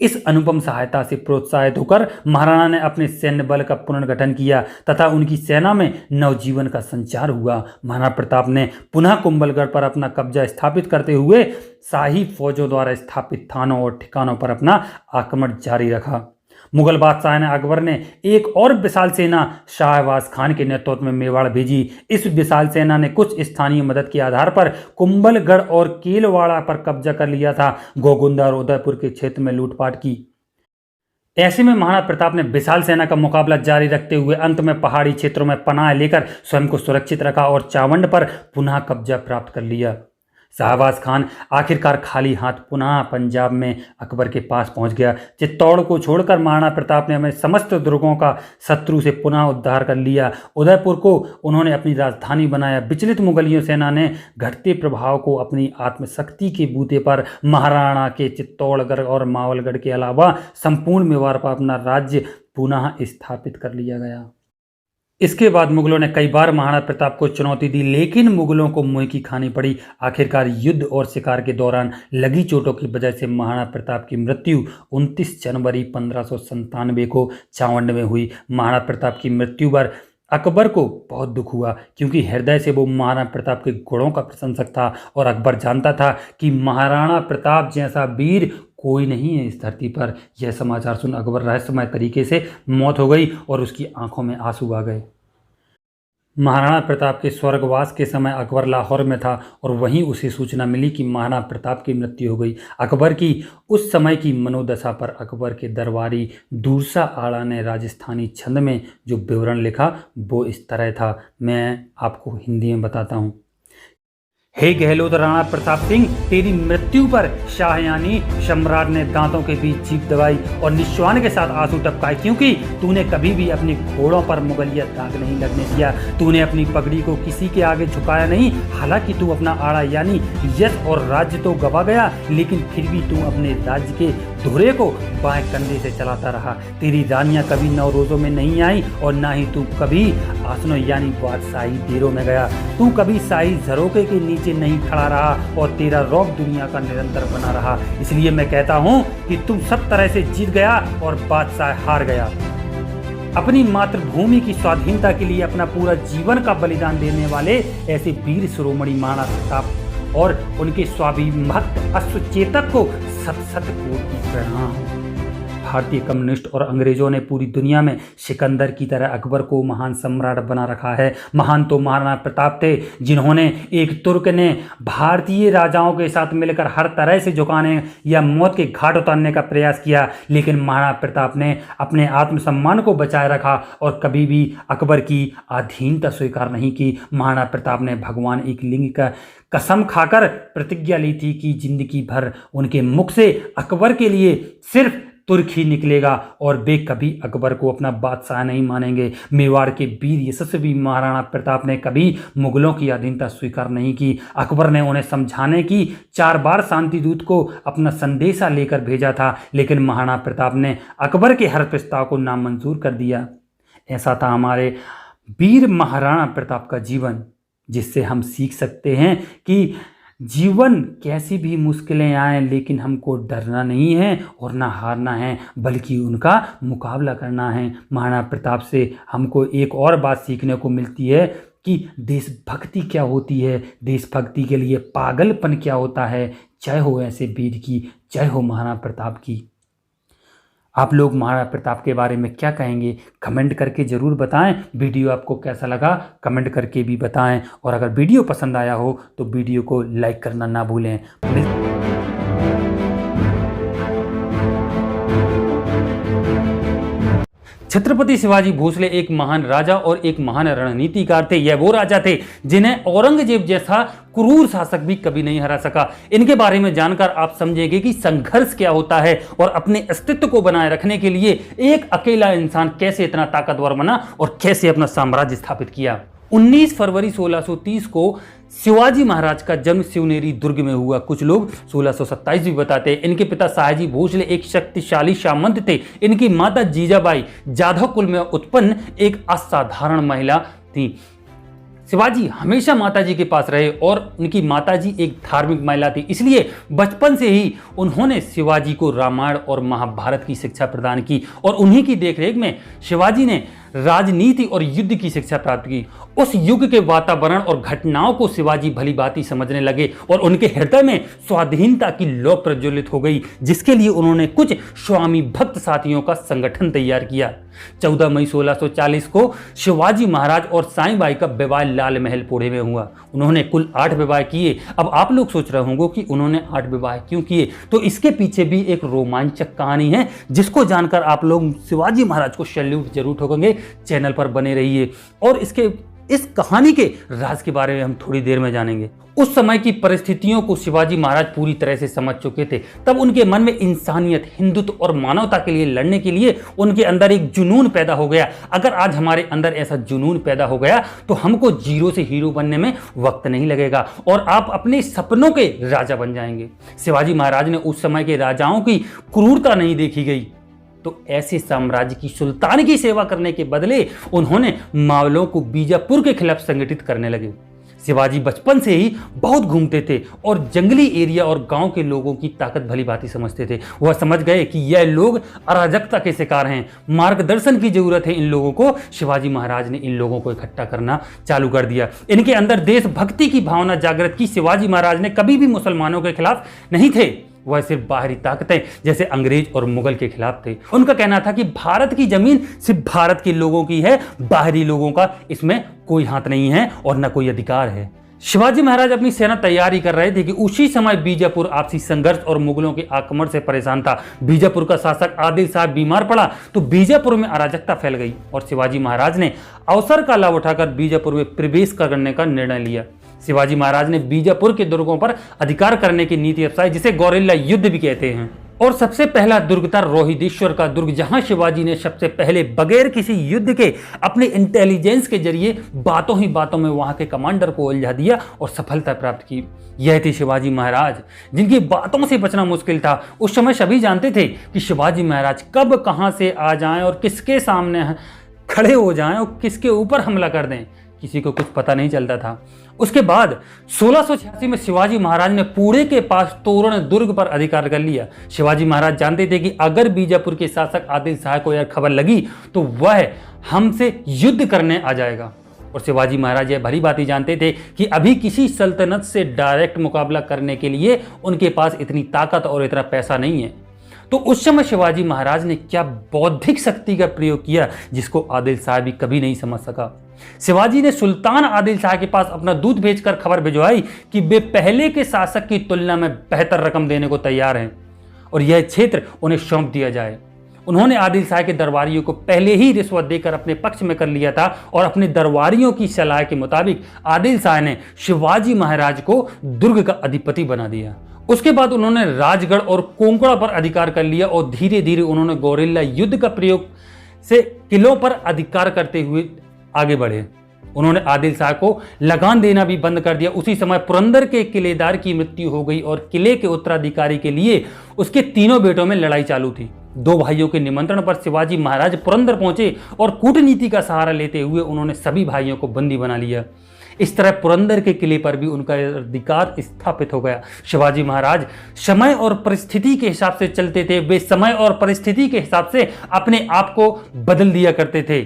Speaker 1: इस अनुपम सहायता से प्रोत्साहित होकर महाराणा ने अपने सैन्य बल का पुनर्गठन किया तथा उनकी सेना में नवजीवन का संचार हुआ। महाराणा प्रताप ने पुनः कुंभलगढ़ पर अपना कब्जा स्थापित करते हुए शाही फौजों द्वारा स्थापित थानों और ठिकानों पर अपना आक्रमण जारी रखा। मुगल बादशाह ने अकबर ने एक और विशाल सेना शाहबाज खान के नेतृत्व में मेवाड़ भेजी। इस विशाल सेना ने कुछ स्थानीय मदद के आधार पर कुंभलगढ़ और केलवाड़ा पर कब्जा कर लिया था। गोगुंदा और उदयपुर के क्षेत्र में लूटपाट की। ऐसे में महाराणा प्रताप ने विशाल सेना का मुकाबला जारी रखते हुए अंत में पहाड़ी क्षेत्रों में पनाह लेकर स्वयं को सुरक्षित रखा और चावंड पर पुनः कब्जा प्राप्त कर लिया। शाहबाज खान आखिरकार खाली हाथ पुनः पंजाब में अकबर के पास पहुंच गया। चित्तौड़ को छोड़कर महाराणा प्रताप ने अपने समस्त दुर्गों का शत्रु से पुनः उद्धार कर लिया। उदयपुर को उन्होंने अपनी राजधानी बनाया। विचलित मुगलियों सेना ने घटते प्रभाव को अपनी आत्मशक्ति के बूते पर महाराणा के चित्तौड़गढ़ और मावलगढ़ के अलावा संपूर्ण मेवाड़ पर अपना राज्य पुनः स्थापित कर लिया गया। इसके बाद मुगलों ने कई बार महाराणा प्रताप को चुनौती दी, लेकिन मुगलों को मुंह की खानी पड़ी। आखिरकार युद्ध और शिकार के दौरान लगी चोटों की वजह से महाराणा प्रताप की मृत्यु 29 जनवरी 1597 को चावंड में हुई। महाराणा प्रताप की मृत्यु पर अकबर को बहुत दुख हुआ, क्योंकि हृदय से वो महाराणा प्रताप के गुणों का प्रशंसक था और अकबर जानता था कि महाराणा प्रताप जैसा वीर कोई नहीं है इस धरती पर। यह समाचार सुन अकबर रहस्यमय तरीके से मौत हो गई और उसकी आंखों में आंसू आ गए। महाराणा प्रताप के स्वर्गवास के समय अकबर लाहौर में था और वहीं उसे सूचना मिली कि महाराणा प्रताप की मृत्यु हो गई। अकबर की उस समय की मनोदशा पर अकबर के दरबारी दूरसा आड़ा ने राजस्थानी छंद में जो विवरण लिखा वो इस तरह था। मैं आपको हिंदी में बताता हूँ। हे गहलोत राणा प्रताप सिंह, तेरी मृत्यु पर शाह यानी सम्राट ने दांतों के बीच जीभ दबाई और निश्वान के साथ आंसू टपकाए, क्योंकि तूने कभी भी अपने घोड़ों पर मुगलिया दाग नहीं लगने दिया। तूने अपनी पगड़ी को किसी के आगे झुकाया नहीं। हालांकि तू अपना आड़ा यानी यश और राज्य तो गवा गया, लेकिन फिर भी तू अपने राज्य के धुरे को बाएं कंधे से चलाता रहा। तेरी रानियां कभी नवरोजों में नहीं आई और ना ही तू कभी आसनों यानी बादशाही डेरों में गया। तू कभी शाही झरोके के नीचे नहीं खड़ा रहा और तेरा रौब दुनिया का निरंतर बना रहा। इसलिए मैं कहता हूं कि तुम सब तरह से जीत गया और बादशाह हार गया। अपनी मातृभूमि की स्वाधीनता के लिए अपना पूरा जीवन का बलिदान देने वाले ऐसे वीर शिरोमणि महाराणा प्रताप और उनके स्वाभिभक्त अश्वचेतक को सत सत कोटि प्रणाम। भारतीय कम्युनिस्ट और अंग्रेजों ने पूरी दुनिया में सिकंदर की तरह अकबर को महान सम्राट बना रखा है। महान तो महाराणा प्रताप थे, जिन्होंने एक तुर्क ने भारतीय राजाओं के साथ मिलकर हर तरह से झुकाने या मौत के घाट उतारने का प्रयास किया, लेकिन महाराणा प्रताप ने अपने आत्मसम्मान को बचाए रखा और कभी भी अकबर की अधीनता स्वीकार नहीं की। महाराणा प्रताप ने भगवान एक लिंग का कसम खाकर प्रतिज्ञा ली थी कि जिंदगी भर उनके मुख से अकबर के लिए सिर्फ तुर्क ही निकलेगा और वे कभी अकबर को अपना बादशाह नहीं मानेंगे। मेवाड़ के वीर यशस्वी महाराणा प्रताप ने कभी मुगलों की अधीनता स्वीकार नहीं की। अकबर ने उन्हें समझाने की 4 बार शांति दूत को अपना संदेशा लेकर भेजा था, लेकिन महाराणा प्रताप ने अकबर के हर प्रस्ताव को नामंजूर कर दिया। ऐसा था हमारे वीर महाराणा प्रताप का जीवन, जिससे हम सीख सकते हैं कि जीवन कैसी भी मुश्किलें आएं, लेकिन हमको डरना नहीं है और ना हारना है, बल्कि उनका मुकाबला करना है। महाराणा प्रताप से हमको एक और बात सीखने को मिलती है कि देशभक्ति क्या होती है, देशभक्ति के लिए पागलपन क्या होता है। जय हो ऐसे वीर की, जय हो महाराणा प्रताप की। आप लोग महाराणा प्रताप के बारे में क्या कहेंगे, कमेंट करके ज़रूर बताएं। वीडियो आपको कैसा लगा कमेंट करके भी बताएं, और अगर वीडियो पसंद आया हो तो वीडियो को लाइक करना ना भूलें। छत्रपति शिवाजी भोसले एक महान राजा और एक महान रणनीतिकार थे। यह वो राजा थे जिन्हें औरंगजेब जैसा क्रूर शासक भी कभी नहीं हरा सका। इनके बारे में जानकर आप समझेंगे कि संघर्ष क्या होता है और अपने अस्तित्व को बनाए रखने के लिए एक अकेला इंसान कैसे इतना ताकतवर बना और कैसे अपना साम्राज्य स्थापित किया। 19 फरवरी 1630 को शिवाजी महाराज का जन्म शिवनेरी दुर्ग में हुआ। कुछ लोग 1627 भी बताते हैं। इनके पिता सयाजी भोसले एक शक्तिशाली सामंत थे। इनकी माता जीजाबाई जाधव कुल में उत्पन्न एक असाधारण महिला थी। शिवाजी हमेशा माताजी के पास रहे और उनकी माताजी एक धार्मिक महिला थी, इसलिए बचपन से ही उन्होंने शिवाजी को रामायण और महाभारत की शिक्षा प्रदान की और उन्हीं की देखरेख में शिवाजी ने राजनीति और युद्ध की शिक्षा प्राप्त की। उस युग के वातावरण और घटनाओं को शिवाजी भली भांति समझने लगे और उनके हृदय में स्वाधीनता की लौ प्रज्वलित हो गई, जिसके लिए उन्होंने कुछ स्वामी भक्त साथियों का संगठन तैयार किया। 14 मई 1640 को शिवाजी महाराज और साईबाई का विवाह लाल महल पुणे में हुआ। उन्होंने कुल 8 विवाह किए। अब आप लोग सोच रहे होंगे कि उन्होंने 8 विवाह क्यों किए, तो इसके पीछे भी एक रोमांचक कहानी है, जिसको जानकर आप लोग शिवाजी महाराज को सैल्यूट जरूर ठोकेंगे। चैनल पर बने रहिए और इस कहानी के राज के बारे में हम थोड़ी देर में जानेंगे। उस समय की परिस्थितियों को शिवाजी महाराज पूरी तरह से समझ चुके थे। तब उनके मन में इंसानियत, हिंदुत्व और मानवता के लिए लड़ने के लिए उनके अंदर एक जुनून पैदा हो गया। अगर आज हमारे अंदर ऐसा जुनून पैदा हो गया तो हमको जीरो से हीरो बनने में वक्त नहीं लगेगा और आप अपने सपनों के राजा बन जाएंगे। शिवाजी महाराज ने उस समय के राजाओं की क्रूरता नहीं देखी गई, तो ऐसे साम्राज्य की सुल्तान की सेवा करने के बदले उन्होंने मावलों को बीजापुर के खिलाफ संगठित करने लगे। शिवाजी बचपन से ही बहुत घूमते थे और जंगली एरिया और गांव के लोगों की ताकत भली भांति समझते थे। वह समझ गए कि यह लोग अराजकता के शिकार हैं, मार्गदर्शन की जरूरत है इन लोगों को। शिवाजी महाराज ने इन लोगों को इकट्ठा करना चालू कर दिया। इनके अंदर देशभक्ति की भावना जागृत की। शिवाजी महाराज ने कभी भी मुसलमानों के खिलाफ नहीं थे, वह सिर्फ बाहरी ताकतें जैसे अंग्रेज और मुगल के खिलाफ थे। उनका कहना था कि भारत की जमीन सिर्फ भारत के लोगों की है, बाहरी लोगों का इसमें कोई हाथ नहीं है और न कोई अधिकार है। शिवाजी महाराज अपनी सेना तैयारी कर रहे थे कि उसी समय बीजापुर आपसी संघर्ष और मुगलों के आक्रमण से परेशान था। बीजापुर का शासक आदिल शाह बीमार पड़ा तो बीजापुर में अराजकता फैल गई और शिवाजी महाराज ने अवसर का लाभ उठाकर बीजापुर में प्रवेश करने का निर्णय लिया। शिवाजी महाराज ने बीजापुर के दुर्गों पर अधिकार करने की नीति अपनाई, जिसे गौरिल्ला युद्ध भी कहते हैं। और सबसे पहला दुर्ग था रोहिदेश्वर का दुर्ग, जहां शिवाजी ने सबसे पहले बगैर किसी युद्ध के अपने इंटेलिजेंस के जरिए बातों ही बातों में वहां के कमांडर को उलझा दिया और सफलता प्राप्त की। यह थे शिवाजी महाराज, जिनकी बातों से बचना मुश्किल था। उस समय सभी जानते थे कि शिवाजी महाराज कब कहां से आ जाएं और किसके सामने खड़े हो जाएं और किसके ऊपर हमला कर दें, किसी को कुछ पता नहीं चलता था। उसके बाद 1686 में शिवाजी महाराज ने पुणे के पास तोरण दुर्ग पर अधिकार कर लिया। शिवाजी महाराज जानते थे कि अगर बीजापुर के शासक आदिल शाह को यह खबर लगी तो वह हमसे युद्ध करने आ जाएगा और शिवाजी महाराज यह भली बात ही जानते थे कि अभी किसी सल्तनत से डायरेक्ट मुकाबला करने के लिए उनके पास इतनी ताकत और इतना पैसा नहीं है। तो उस समय शिवाजी महाराज ने क्या बौद्धिक शक्ति का प्रयोग किया जिसको आदिल शाह भी कभी नहीं समझ सका। शिवाजी ने सुल्तान आदिल शाह के पास अपना दूत भेजकर खबर भिजवाई कि वे पहले के शासक की तुलना में बेहतर रकम देने को तैयार हैं और यह क्षेत्र उन्हें सौंप दिया जाए। उन्होंने आदिल शाह के दरबारियों को पहले ही रिश्वत देकर अपने पक्ष में कर लिया था और अपने दरबारियों की सलाह के मुताबिक आदिल शाह ने शिवाजी महाराज को दुर्ग का अधिपति बना दिया। उसके बाद उन्होंने राजगढ़ और कोंकणा पर अधिकार कर लिया और धीरे धीरे उन्होंने गोरिल्ला युद्ध का प्रयोग से किलों पर अधिकार करते हुए आगे बढ़े। उन्होंने आदिल शाह को लगान देना भी बंद कर दिया। उसी समय पुरंदर के किलेदार की मृत्यु हो गई और किले के उत्तराधिकारी के लिए उसके तीनों बेटों में लड़ाई चालू थी। दो भाइयों के निमंत्रण पर शिवाजी महाराज पुरंदर पहुंचे और कूटनीति का सहारा लेते हुए उन्होंने सभी भाइयों को बंदी बना लिया। इस तरह पुरंदर के किले पर भी उनका अधिकार स्थापित हो गया। शिवाजी महाराज समय और परिस्थिति के हिसाब से चलते थे। वे समय और परिस्थिति के हिसाब से अपने आप को बदल दिया करते थे।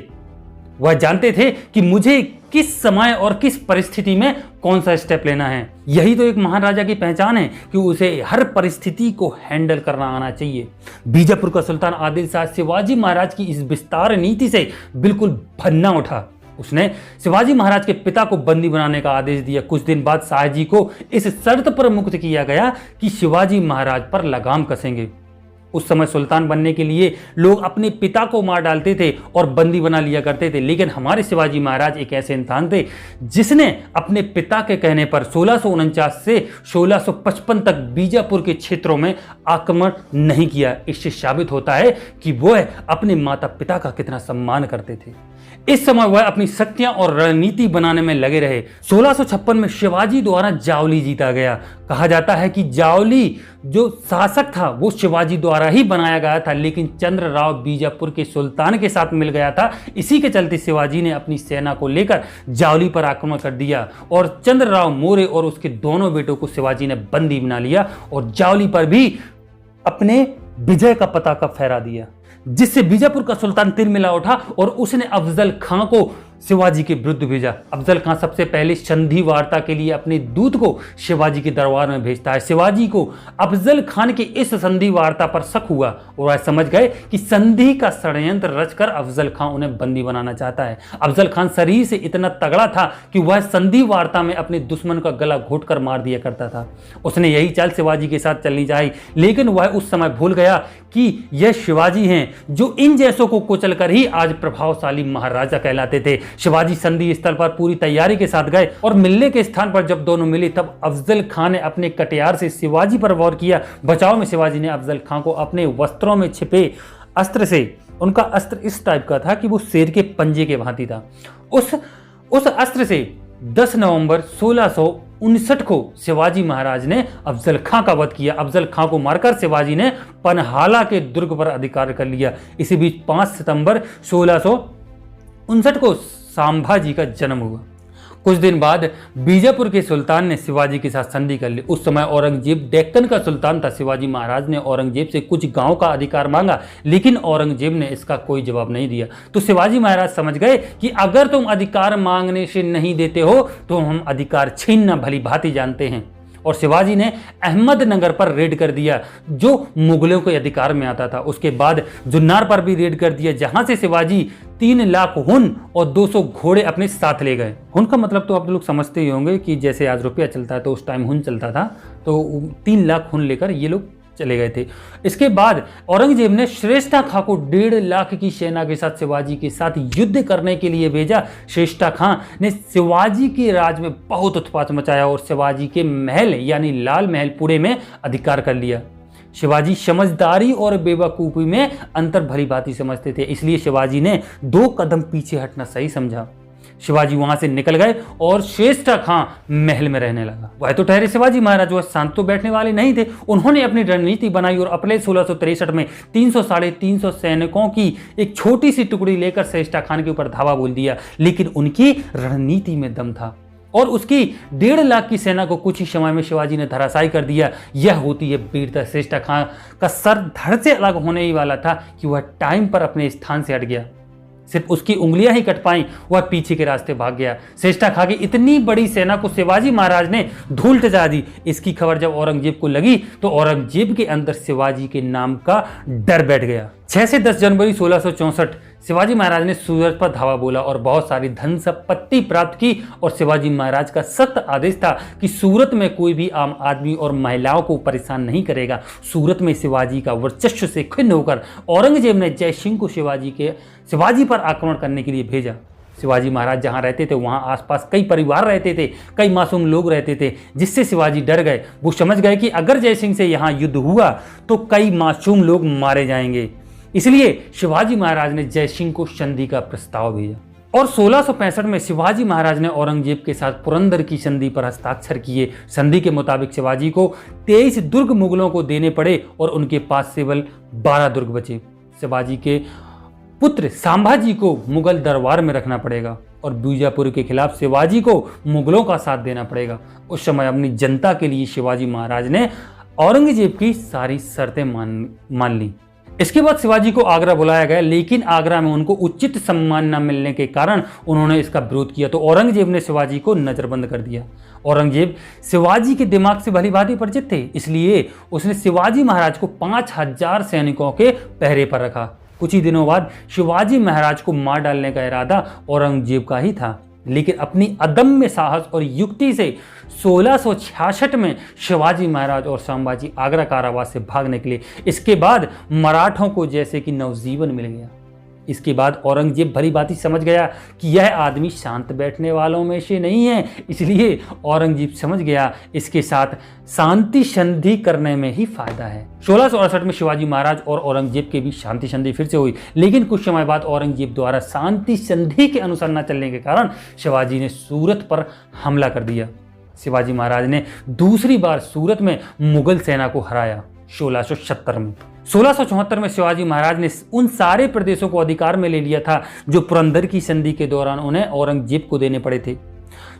Speaker 1: वह जानते थे कि मुझे किस समय और किस परिस्थिति में कौन सा स्टेप लेना है। यही तो एक महाराजा की पहचान है कि उसे हर परिस्थिति को हैंडल करना आना चाहिए। बीजापुर का सुल्तान आदिल शाह शिवाजी महाराज की इस विस्तार नीति से बिल्कुल भन्ना उठा। उसने शिवाजी महाराज के पिता को बंदी बनाने का आदेश दिया। कुछ दिन बाद शाहजी को इस शर्त पर मुक्त किया गया कि शिवाजी महाराज पर लगाम कसेंगे। उस समय सुल्तान बनने के लिए लोग अपने पिता को मार डालते थे और बंदी बना लिया करते थे, लेकिन हमारे शिवाजी महाराज एक ऐसे इंसान थे जिसने अपने पिता के कहने पर 1649 से 1655 तक बीजापुर के क्षेत्रों में आक्रमण नहीं किया। इससे साबित होता है कि वह अपने माता पिता का कितना सम्मान करते थे। इस समय वह अपनी शक्तियां और रणनीति बनाने में लगे रहे। 1656 में शिवाजी द्वारा जावली जीता गया। कहा जाता है कि जावली जो शासक था वो शिवाजी द्वारा ही बनाया गया था, लेकिन चंद्रराव बीजापुर के सुल्तान के साथ मिल गया था। इसी के चलते शिवाजी ने अपनी सेना को लेकर जावली पर आक्रमण कर दिया और चंद्रराव मौर्य और उसके दोनों बेटों को शिवाजी ने बंदी बना लिया और जावली पर भी अपने विजय का पताका फहरा दिया, जिससे बीजापुर का सुल्तान तिरमिला उठा और उसने अफजल खां को शिवाजी के विरुद्ध भेजा। अफजल खां सबसे पहले संधि वार्ता के लिए अपने दूत को शिवाजी के दरबार में भेजता है। शिवाजी को अफजल खान के इस संधि वार्ता पर शक हुआ और वह समझ गए कि संधि का षड्यंत्र रचकर अफजल खां उन्हें बंदी बनाना चाहता है। अफजल खान शरीर से इतना तगड़ा था कि वह संधि वार्ता में अपने दुश्मन का गला घोटकर मार दिया करता था। उसने यही चाल शिवाजी के साथ चलनी चाहिए, लेकिन वह उस समय भूल गया कि यह शिवाजी हैं जो इन जैसों को कुचलकर ही आज प्रभावशाली महाराजा कहलाते थे। शिवाजी संधि स्थल पर पूरी तैयारी के साथ गए और मिलने के स्थान पर जब दोनों मिले तब अफजल खान ने अपने कटियार से शिवाजी पर वार किया। बचाव में शिवाजी ने अफजल खान को अपने वस्त्रों में छिपे अस्त्र से, उनका अस्त्र इस टाइप का था कि वो शेर के पंजे के भांति था, उस अस्त्र से 10 नवंबर 1659 को शिवाजी महाराज ने अफजल खां का वध किया। अफजल खां को मारकर शिवाजी ने पनहाला के दुर्ग पर अधिकार कर लिया। इसी बीच 5 सितंबर 1659 को संभाजी का जन्म हुआ। कुछ दिन बाद बीजापुर के सुल्तान ने शिवाजी के साथ संधि कर ली। उस समय औरंगजेब डेक्कन का सुल्तान था। शिवाजी महाराज ने औरंगजेब से कुछ गांव का अधिकार मांगा, लेकिन औरंगजेब ने इसका कोई जवाब नहीं दिया। तो शिवाजी महाराज समझ गए कि अगर तुम अधिकार मांगने से नहीं देते हो तो हम अधिकार छीनना भली भांति जानते हैं। और शिवाजी ने अहमदनगर पर रेड कर दिया जो मुगलों के अधिकार में आता था। उसके बाद जुन्नार पर भी रेड कर दिया, जहां से शिवाजी 3 लाख हुन और 200 घोड़े अपने साथ ले गए। हुन का मतलब तो आप लोग समझते ही होंगे कि जैसे आज रुपया चलता है तो उस टाइम हुन चलता था, तो 3 लाख हुन लेकर ये लोग चले गए थे। इसके बाद औरंगजेब ने श्रेष्ठा खां को 1.5 लाख की सेना के साथ शिवाजी के साथ युद्ध करने के लिए भेजा। श्रेष्ठा खां ने शिवाजी के राज में बहुत उत्पात मचाया और शिवाजी के महल यानी लाल महल पुणे में अधिकार कर लिया। शिवाजी समझदारी और बेवकूफ़ी में अंतर भली भांति समझते थे, इसलिए शिवाजी ने 2 कदम पीछे हटना सही समझा। शिवाजी वहां से निकल गए और श्रेष्ठा खां महल में रहने लगा। वह तो ठहरे शिवाजी महाराज, वह शांत तो बैठने वाले नहीं थे। उन्होंने अपनी रणनीति बनाई और अप्रैल 1663 में 300-350 सैनिकों की एक छोटी सी टुकड़ी लेकर श्रेष्ठा खान के ऊपर धावा बोल दिया, लेकिन उनकी रणनीति में दम था और उसकी 1.5 लाख की सेना को कुछ ही समय में शिवाजी ने धराशायी कर दिया। यह होती है वीरता। श्रेष्ठा खान का सर धड़ से अलग होने ही वाला था कि वह टाइम पर अपने स्थान से हट गया। सिर्फ उसकी उंगलियां ही कट पाई, वह पीछे के रास्ते भाग गया। श्रेष्ठा खा के इतनी बड़ी सेना को शिवाजी महाराज ने धूल चटा दी। इसकी खबर जब औरंगजेब को लगी तो औरंगजेब के अंदर शिवाजी के नाम का डर बैठ गया। 6 से 10 जनवरी 1664 शिवाजी महाराज ने सूरत पर धावा बोला और बहुत सारी धन संपत्ति प्राप्त की। और शिवाजी महाराज का सख्त आदेश था कि सूरत में कोई भी आम आदमी और महिलाओं को परेशान नहीं करेगा। सूरत में शिवाजी का वर्चस्व से खिन्न होकर औरंगजेब ने जय सिंह को शिवाजी पर आक्रमण करने के लिए भेजा। शिवाजी महाराज जहां रहते थे वहां आसपास कई परिवार रहते थे, कई मासूम लोग रहते थे, जिससे शिवाजी डर गए। वो समझ गए कि अगर जय सिंह से यहां युद्ध हुआ तो कई मासूम लोग मारे जाएंगे। इसलिए शिवाजी महाराज ने जय सिंह को संधि का प्रस्ताव भेजा और 1665 में शिवाजी महाराज ने औरंगजेब के साथ पुरंदर की संधि पर हस्ताक्षर किए। संधि के मुताबिक शिवाजी को 23 दुर्ग मुगलों को देने पड़े और उनके पास केवल 12 दुर्ग बचे। शिवाजी के पुत्र संभाजी को मुगल दरबार में रखना पड़ेगा और बीजापुर के खिलाफ शिवाजी को मुगलों का साथ देना पड़ेगा। उस समय अपनी जनता के लिए शिवाजी महाराज ने औरंगजेब की सारी शर्तें मान ली। इसके बाद शिवाजी को आगरा बुलाया गया, लेकिन आगरा में उनको उचित सम्मान न मिलने के कारण उन्होंने इसका विरोध किया तो औरंगजेब ने शिवाजी को नजरबंद कर दिया। औरंगजेब शिवाजी के दिमाग से भली भांति परिचित थे, इसलिए उसने शिवाजी महाराज को 5000 सैनिकों के पहरे पर रखा। कुछ ही दिनों बाद शिवाजी महाराज को मार डालने का इरादा औरंगजेब का ही था, लेकिन अपनी अदम्य साहस और युक्ति से 1666 में शिवाजी महाराज और संभाजी आगरा कारावास से भाग निकले। इसके बाद मराठों को जैसे कि नवजीवन मिल गया। इसके बाद औरंगजेब भली भांति समझ गया कि यह आदमी शांत बैठने वालों में से नहीं है, इसलिए औरंगजेब समझ गया इसके साथ शांति संधि करने में ही फायदा है। 1668 में शिवाजी महाराज और औरंगजेब के बीच शांति संधि फिर से हुई, लेकिन कुछ समय बाद औरंगजेब द्वारा शांति संधि के अनुसार न चलने के कारण शिवाजी ने सूरत पर हमला कर दिया। शिवाजी महाराज ने दूसरी बार सूरत में मुगल सेना को हराया 1670 में। 1674 में शिवाजी महाराज ने उन सारे प्रदेशों को अधिकार में ले लिया था जो पुरंदर की संधि के दौरान उन्हें औरंगजेब को देने पड़े थे।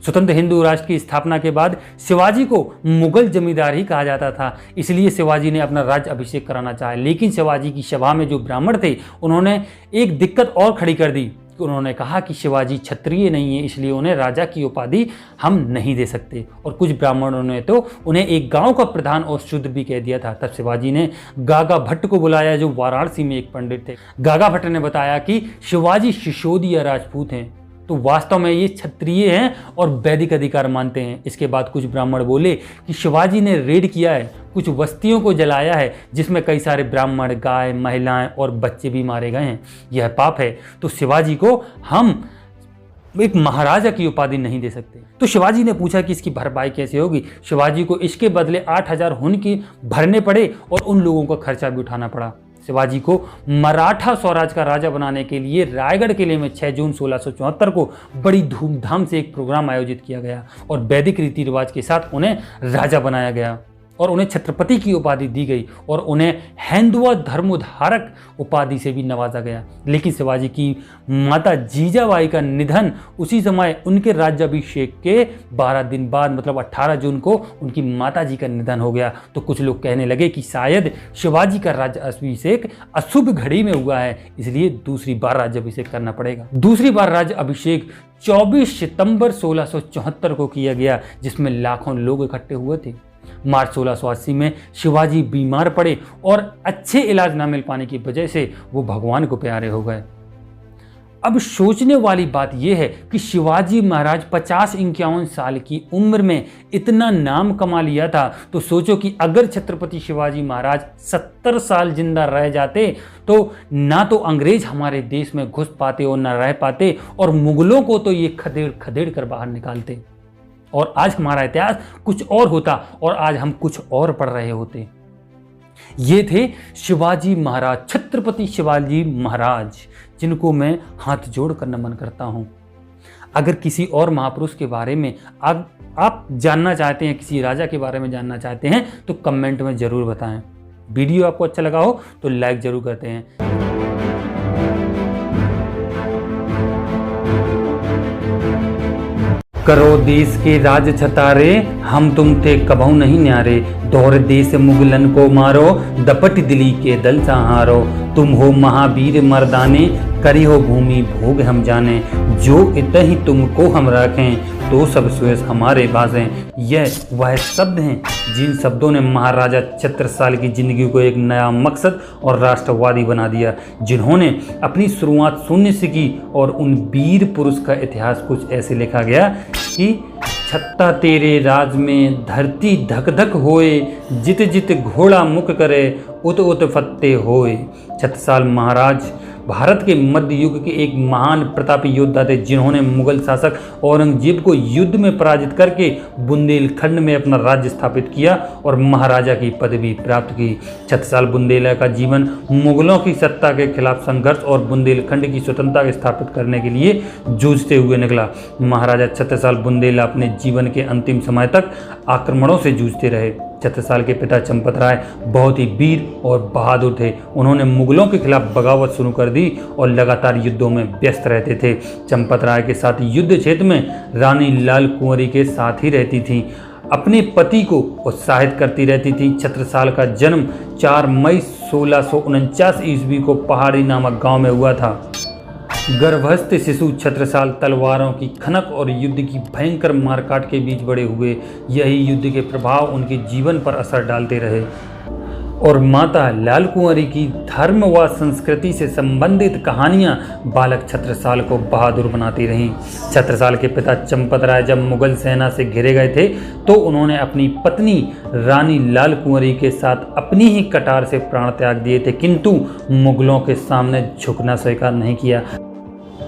Speaker 1: स्वतंत्र हिंदू राष्ट्र की स्थापना के बाद शिवाजी को मुगल जमींदार ही कहा जाता था, इसलिए शिवाजी ने अपना राज्य अभिषेक कराना चाहा। लेकिन शिवाजी की सभा में जो ब्राह्मण थे उन्होंने एक दिक्कत और खड़ी कर दी। उन्होंने कहा कि शिवाजी क्षत्रिय नहीं है, इसलिए उन्हें राजा की उपाधि हम नहीं दे सकते। और कुछ ब्राह्मणों ने तो उन्हें एक गांव का प्रधान और शूद्र भी कह दिया था। तब शिवाजी ने गागा भट्ट को बुलाया, जो वाराणसी में एक पंडित थे। गागा भट्ट ने बताया कि शिवाजी सिसोदिया राजपूत हैं, तो वास्तव में ये क्षत्रिय हैं और वैदिक अधिकार मानते हैं। इसके बाद कुछ ब्राह्मण बोले कि शिवाजी ने रेड किया है, कुछ बस्तियों को जलाया है, जिसमें कई सारे ब्राह्मण, गाय, महिलाएं और बच्चे भी मारे गए हैं। यह पाप है, तो शिवाजी को हम एक महाराजा की उपाधि नहीं दे सकते। तो शिवाजी ने पूछा कि इसकी भरपाई कैसे होगी। शिवाजी को इसके बदले 8000 हुन की भरने पड़े और उन लोगों का खर्चा भी उठाना पड़ा। शिवाजी को मराठा स्वराज का राजा बनाने के लिए रायगढ़ किले में 6 जून 1674 को बड़ी धूमधाम से एक प्रोग्राम आयोजित किया गया और वैदिक रीति रिवाज के साथ उन्हें राजा बनाया गया और उन्हें छत्रपति की उपाधि दी गई और उन्हें हिंदुआ धर्मोद्धारक उपाधि से भी नवाजा गया। लेकिन शिवाजी की माता जीजाबाई का निधन उसी समय उनके राज्याभिषेक के 12 दिन बाद, मतलब 18 जून को उनकी माता जी का निधन हो गया। तो कुछ लोग कहने लगे कि शायद शिवाजी का राज्याभिषेक अशुभ घड़ी में हुआ है, इसलिए दूसरी बार राज्याभिषेक करना पड़ेगा। दूसरी बार राज्याभिषेक 24 सितंबर 1674 को किया गया, जिसमें लाखों लोग इकट्ठे हुए थे। मार्च 1680 में शिवाजी बीमार पड़े और अच्छे इलाज न मिल पाने की वजह से वो भगवान को प्यारे हो गए। अब सोचने वाली बात यह है कि शिवाजी महाराज 50-51 साल की उम्र में इतना नाम कमा लिया था, तो सोचो कि अगर छत्रपति शिवाजी महाराज 70 साल जिंदा रह जाते तो ना तो अंग्रेज हमारे देश में घुस पाते और ना रह पाते, और मुगलों को तो ये खदेड़ खदेड़ कर बाहर निकालते और आज हमारा इतिहास कुछ और होता और आज हम कुछ और पढ़ रहे होते। ये थे शिवाजी महाराज, छत्रपति शिवाजी महाराज, जिनको मैं हाथ जोड़कर नमन करता हूं। अगर किसी और महापुरुष के बारे में आप जानना चाहते हैं, किसी राजा के बारे में जानना चाहते हैं, तो कमेंट में जरूर बताएं। वीडियो आपको अच्छा लगा हो तो लाइक जरूर करते हैं। करो देश के राज छतारे, हम तुम थे कबहू नहीं न्यारे। दौर देश मुगलन को मारो, दपट दिली के दल संहारो। तुम हो महावीर मर्दाने, करी हो भूमि भोग हम जाने, जो इतहि तुमको हम राखें, तो सब सुयस हमारे बाजें। यह वह शब्द हैं जिन शब्दों ने महाराजा छत्रसाल की जिंदगी को एक नया मकसद और राष्ट्रवादी बना दिया, जिन्होंने अपनी शुरुआत शून्य से की। और उन वीर पुरुष का इतिहास कुछ ऐसे लिखा गया कि छत्ता तेरे राज में धरती धक धक होए, जित जित घोड़ा मुख करे, उत उत फत्ते होए। छत्रसाल महाराज भारत के मध्य युग के एक महान प्रतापी योद्धा थे, जिन्होंने मुगल शासक औरंगजेब को युद्ध में पराजित करके बुंदेलखंड में अपना राज्य स्थापित किया और महाराजा की पदवी प्राप्त की। छत्रसाल बुंदेला का जीवन मुगलों की सत्ता के खिलाफ संघर्ष और बुंदेलखंड की स्वतंत्रता स्थापित करने के लिए जूझते हुए निकला। महाराजा छत्रसाल बुंदेला अपने जीवन के अंतिम समय तक आक्रमणों से जूझते रहे। छत्रसाल के पिता चंपत राय बहुत ही वीर और बहादुर थे। उन्होंने मुगलों के खिलाफ बगावत शुरू कर दी और लगातार युद्धों में व्यस्त रहते थे। चंपत राय के साथ युद्ध क्षेत्र में रानी लाल कुंवरी के साथ ही रहती थीं, अपने पति को उत्साहित करती रहती थी। छत्रसाल का जन्म 4 मई 1649 ईस्वी को पहाड़ी नामक गांव में हुआ था। गर्भस्थ शिशु छत्रसाल तलवारों की खनक और युद्ध की भयंकर मारकाट के बीच बड़े हुए। यही युद्ध के प्रभाव उनके जीवन पर असर डालते रहे और माता लाल कुंवरी की धर्म व संस्कृति से संबंधित कहानियां बालक छत्रसाल को बहादुर बनाती रहीं। छत्रसाल के पिता चंपत राय जब मुगल सेना से घिरे गए थे तो उन्होंने अपनी पत्नी रानी लाल कुंवरी के साथ अपनी ही कटार से प्राण त्याग दिए थे, किंतु मुगलों के सामने झुकना स्वीकार नहीं किया।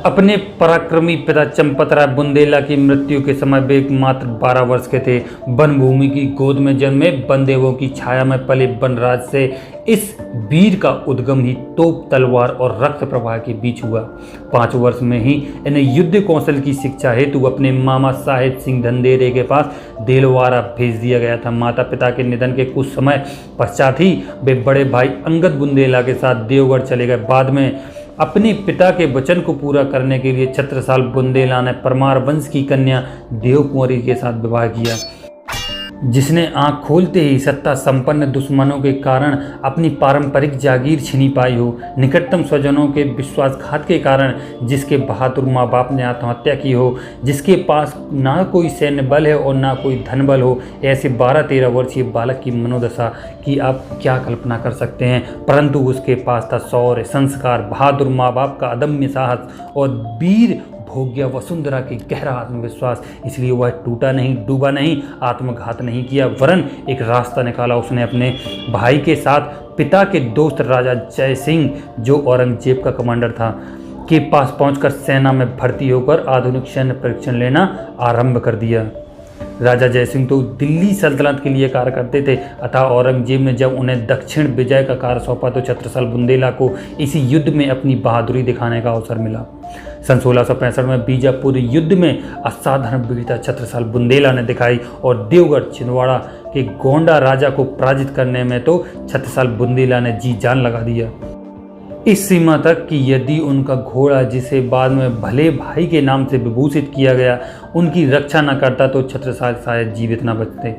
Speaker 1: अपने पराक्रमी पिता चंपत राय बुंदेला की मृत्यु के समय वे मात्र 12 वर्ष के थे। वनभूमि की गोद में जन्मे बनदेवों की छाया में पले बनराज से इस वीर का उद्गम ही तोप, तलवार और रक्त प्रवाह के बीच हुआ। 5 वर्ष में ही इन्हें युद्ध कौशल की शिक्षा हेतु अपने मामा साहेब सिंह धंधेरे के पास देलवारा भेज दिया गया था। माता पिता के निधन के कुछ समय पश्चात ही वे बड़े भाई अंगद बुंदेला के साथ देवगढ़ चले गए। बाद में अपने पिता के वचन को पूरा करने के लिए छत्रसाल बुंदेला ने परमार वंश की कन्या देव कुंवरी के साथ विवाह किया, जिसने आंख खोलते ही सत्ता संपन्न दुश्मनों के कारण अपनी पारंपरिक जागीर छिनी पाई हो। निकटतम स्वजनों के विश्वासघात के कारण जिसके बहादुर माँ बाप ने आत्महत्या की हो, जिसके पास ना कोई सैन्य बल है और ना कोई धन बल हो, ऐसे 12-13 वर्षीय बालक की मनोदशा की आप क्या कल्पना कर सकते हैं। परंतु उसके पास था शौर्य, संस्कार, बहादुर माँ बाप का अदम्य साहस और वीर भोग्या वसुंधरा की गहरा आत्मविश्वास। इसलिए वह टूटा नहीं, डूबा नहीं, आत्मघात नहीं किया, वरन एक रास्ता निकाला। उसने अपने भाई के साथ पिता के दोस्त राजा जय सिंह, जो औरंगजेब का कमांडर था, के पास पहुंचकर सेना में भर्ती होकर आधुनिक सैन्य परीक्षण लेना आरंभ कर दिया। राजा जयसिंह तो दिल्ली सल्तनत के लिए कार्य करते थे, अतः औरंगजेब ने जब उन्हें दक्षिण विजय का कार्य सौंपा तो छत्रसाल बुंदेला को इसी युद्ध में अपनी बहादुरी दिखाने का अवसर मिला। सन 1665 में बीजापुर युद्ध में असाधारण वीरता छत्रसाल बुंदेला ने दिखाई और देवगढ़ छिंदवाड़ा के गोंडा राजा को पराजित करने में तो छत्रसाल बुंदेला ने जी जान लगा दिया। इस सीमा तक कि यदि उनका घोड़ा, जिसे बाद में भले भाई के नाम से विभूषित किया गया, उनकी रक्षा न करता तो छत्रसाल शायद जीवित न बचते।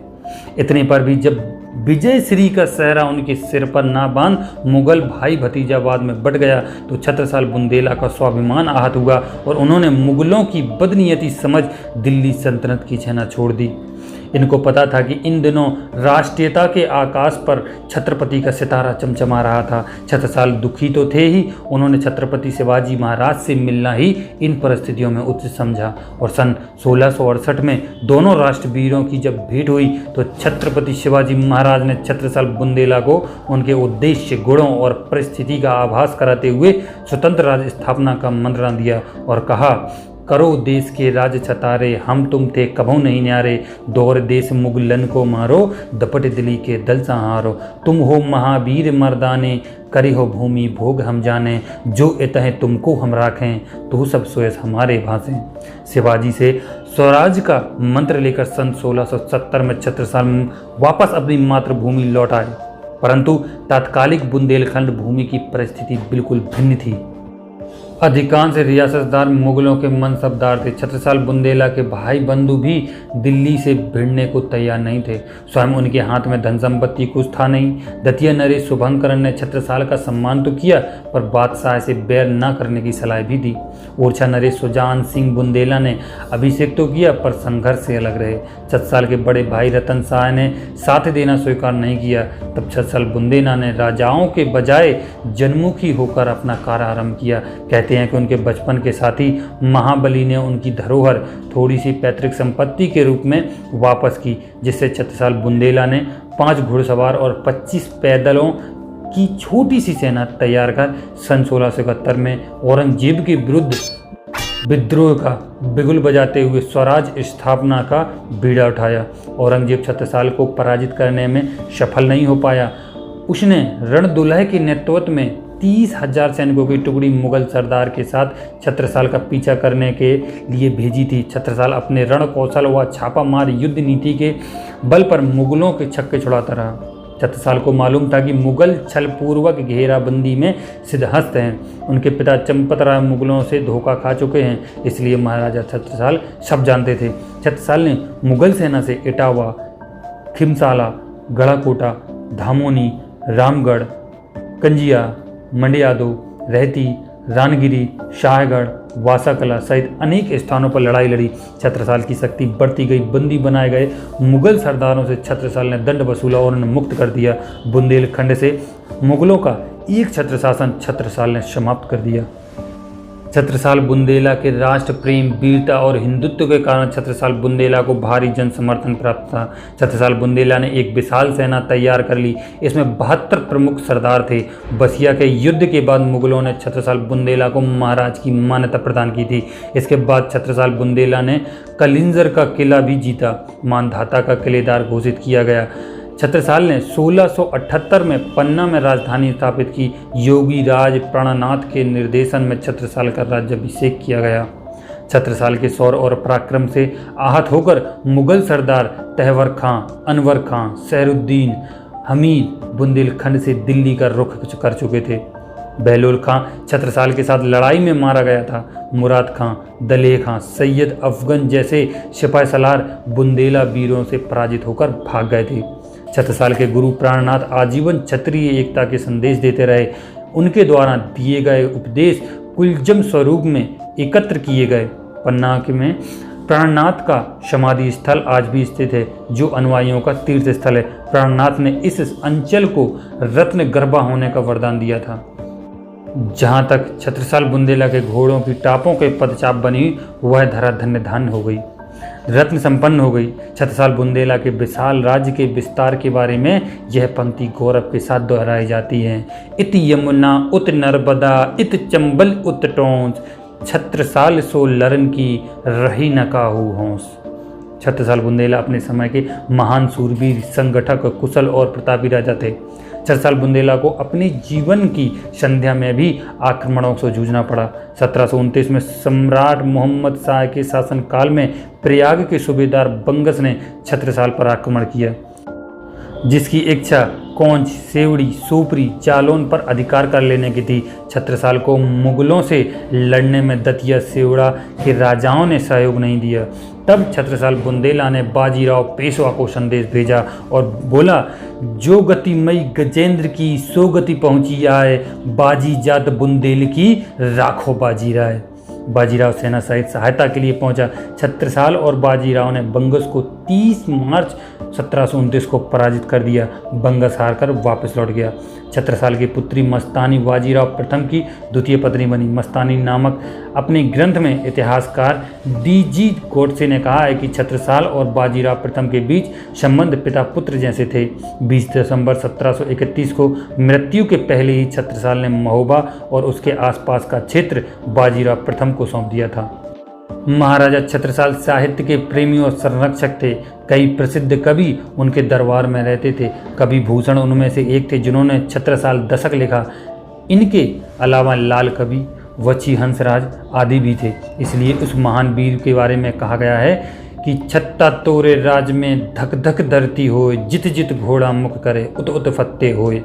Speaker 1: इतने पर भी जब विजय श्री का सेहरा उनके सिर पर ना बांध मुगल भाई भतीजावाद में बढ़ गया तो छत्रसाल बुंदेला का स्वाभिमान आहत हुआ और उन्होंने मुगलों की बदनीयती समझ दिल्ली सल्तनत की छेना छोड़ दी। इनको पता था कि इन दिनों राष्ट्रीयता के आकाश पर छत्रपति का सितारा चमचमा रहा था। छत्रसाल दुखी तो थे ही, उन्होंने छत्रपति शिवाजी महाराज से मिलना ही इन परिस्थितियों में उचित समझा और सन 1668 में दोनों राष्ट्रवीरों की जब भेंट हुई तो छत्रपति शिवाजी महाराज ने छत्रसाल बुंदेला को उनके उद्देश्य, गुणों और परिस्थिति का आभास कराते हुए स्वतंत्र राज्य स्थापना का मंत्रणा दिया और कहा, करो देश के राज छतारे, हम तुम थे कभू नहीं न्यारे, दौर देश मुगलन को मारो, दपट दिली के दल संहारो, तुम हो महावीर मर्दाने, करी हो भूमि भोग हम जाने, जो इतः तुमको हम राखें, तो सब सोयस हमारे भासें। शिवाजी से स्वराज का मंत्र लेकर सन 1670 में छत्रसाल वापस अपनी मातृभूमि लौट आए, परंतु तात्कालिक बुंदेलखंड भूमि की परिस्थिति बिल्कुल भिन्न थी। अधिकांश रियासतदार मुगलों के मनसबदार थे। छत्रसाल बुंदेला के भाई बंधु भी दिल्ली से भिड़ने को तैयार नहीं थे। स्वयं उनके हाथ में धन संपत्ति कुछ था नहीं। द्वितीय नरेश शुभंकरन ने छत्रसाल का सम्मान तो किया, पर बादशाह से बैर न करने की सलाह भी दी। ओरछा नरेश सुजान सिंह बुंदेला ने अभिषेक तो किया, पर संघर्ष से अलग रहे। छत्रसाल के बड़े भाई रतन शाह ने साथ देना स्वीकार नहीं किया। तब छत्रसाल बुंदेला ने राजाओं के बजाय जनमुखी होकर अपना कार्य आरंभ किया। कहते हैं कि उनके बचपन के साथी महाबली ने उनकी धरोहर थोड़ी सी पैतृक संपत्ति के रूप में वापस की, जिससे छत्रसाल बुंदेला ने 5 घुड़सवार और 25 पैदलों की छोटी सी सेना तैयार कर सन 1671 में औरंगजेब के विरुद्ध विद्रोह का बिगुल बजाते हुए स्वराज स्थापना का बीड़ा उठाया। औरंगजेब छत्रसाल को पराजित करने में सफल नहीं हो पाया। उसने रणदुलह के नेतृत्व में 30,000 सैनिकों की टुकड़ी मुगल सरदार के साथ छत्रसाल का पीछा करने के लिए भेजी थी। छत्रसाल अपने रण कौशल व छापामार युद्ध नीति के बल पर मुगलों के छक्के छुड़ाता रहा। छत्रसाल को मालूम था कि मुगल छलपूर्वक घेराबंदी में सिद्धहस्त हैं। उनके पिता चंपतराय मुगलों से धोखा खा चुके हैं, इसलिए महाराजा छत्रसाल सब जानते थे। छत्रसाल ने मुगल सेना से इटावा, खिमसाला, गढ़ाकोटा, धामोनी, रामगढ़, कंजिया, मंडियादो, रहती, रानगिरी, शाहगढ़, वासाकला सहित अनेक स्थानों पर लड़ाई लड़ी। छत्रसाल की शक्ति बढ़ती गई। बंदी बनाए गए मुगल सरदारों से छत्रसाल ने दंड वसूला और उन्हें मुक्त कर दिया। बुंदेलखंड से मुगलों का एक छत्र शासन छत्रसाल ने समाप्त कर दिया। छत्रसाल बुंदेला के राष्ट्र प्रेम, वीरता और हिंदुत्व के कारण छत्रसाल बुंदेला को भारी जन समर्थन प्राप्त था। छत्रसाल बुंदेला ने एक विशाल सेना तैयार कर ली। इसमें 72 प्रमुख सरदार थे। बसिया के युद्ध के बाद मुगलों ने छत्रसाल बुंदेला को महाराज की मान्यता प्रदान की थी। इसके बाद छत्रसाल बुंदेला ने कलिंजर का किला भी जीता। मानधाता का किलेदार घोषित किया गया। छत्रसाल ने 1678 में पन्ना में राजधानी स्थापित की। योगी राज प्राणनाथ के निर्देशन में छत्रसाल का राज्याभिषेक किया गया। छत्रसाल के शौर्य और पराक्रम से आहत होकर मुगल सरदार तहवर खां, अनवर खां, सहरुद्दीन, हमीद बुंदेलखंड से दिल्ली का रुख कर चुके थे। बहलोल खां छत्रसाल के साथ लड़ाई में मारा गया था। मुराद खां, दलेह खां, सैयद अफगन जैसे सिपाही सलार बुंदेला वीरों से पराजित होकर भाग गए थे। छत्रसाल के गुरु प्राणनाथ आजीवन क्षत्रिय एकता के संदेश देते रहे। उनके द्वारा दिए गए उपदेश कुलजम स्वरूप में एकत्र किए गए। पन्ना में प्राणनाथ का समाधि स्थल आज भी स्थित है, जो अनुयायियों का तीर्थ स्थल है। प्राणनाथ ने इस अंचल को रत्न गर्भा होने का वरदान दिया था। जहाँ तक छत्रसाल बुंदेला के घोड़ों की टापों के पदचाप बनी, वह धरा धन्य धान्य हो गई, रत्न संपन्न हो गई। छत्रसाल बुंदेला के विशाल राज्य के विस्तार के बारे में यह पंक्ति गौरव के साथ दोहराई जाती है। इत यमुना उत नर्मदा इत चंबल उत टोंस, छत्रसाल सो लरन की रही न काहू होंस। छत्रसाल बुंदेला अपने समय के महान सूरवीर, संगठक, कुशल और प्रतापी राजा थे। छत्रसाल बुंदेला को अपने जीवन की संध्या में भी आक्रमणों से जूझना पड़ा। 1729 में सम्राट मोहम्मद शाह के शासनकाल में प्रयाग के सूबेदार बंगस ने छत्रसाल पर आक्रमण किया, जिसकी इच्छा कौंच, सेवड़ी, सोपरी, जालौन पर अधिकार कर लेने की थी। छत्रसाल को मुगलों से लड़ने में दतिया, सेवड़ा के राजाओं ने सहयोग नहीं दिया। तब छत्रसाल बुंदेला ने बाजीराव पेशवा को संदेश भेजा और बोला, जो गति मई गजेंद्र की सो गति पहुंची आए, बाजी जात बुंदेल की राखो बाजी राय। बाजीराव सेना सहित सहायता के लिए पहुंचा। छत्रसाल और बाजीराव ने बंगस को 30 मार्च 1729 को पराजित कर दिया। बंगस हारकर वापस लौट गया। छत्रसाल की पुत्री मस्तानी बाजीराव प्रथम की द्वितीय पत्नी बनी। मस्तानी नामक अपने ग्रंथ में इतिहासकार डी.जी. गोडसे ने कहा है कि छत्रसाल और बाजीराव प्रथम के बीच संबंध पिता पुत्र जैसे थे। 20 दिसंबर 1731 को मृत्यु के पहले ही छत्रसाल ने महोबा और उसके आसपास का क्षेत्र बाजीराव प्रथम को सौंप दिया था। महाराजा छत्रसाल साहित्य के प्रेमी और संरक्षक थे। कई प्रसिद्ध कवि उनके दरबार में रहते थे। कवि भूषण उनमें से एक थे, जिन्होंने छत्रसाल दशक लिखा। इनके अलावा लाल कवि, वची हंसराज आदि भी थे। इसलिए उस महान वीर के बारे में कहा गया है कि छत्ता तोरे राज में धक धक धरती होए, जित जित घोड़ा मुख करे उत उत फत्ते होए।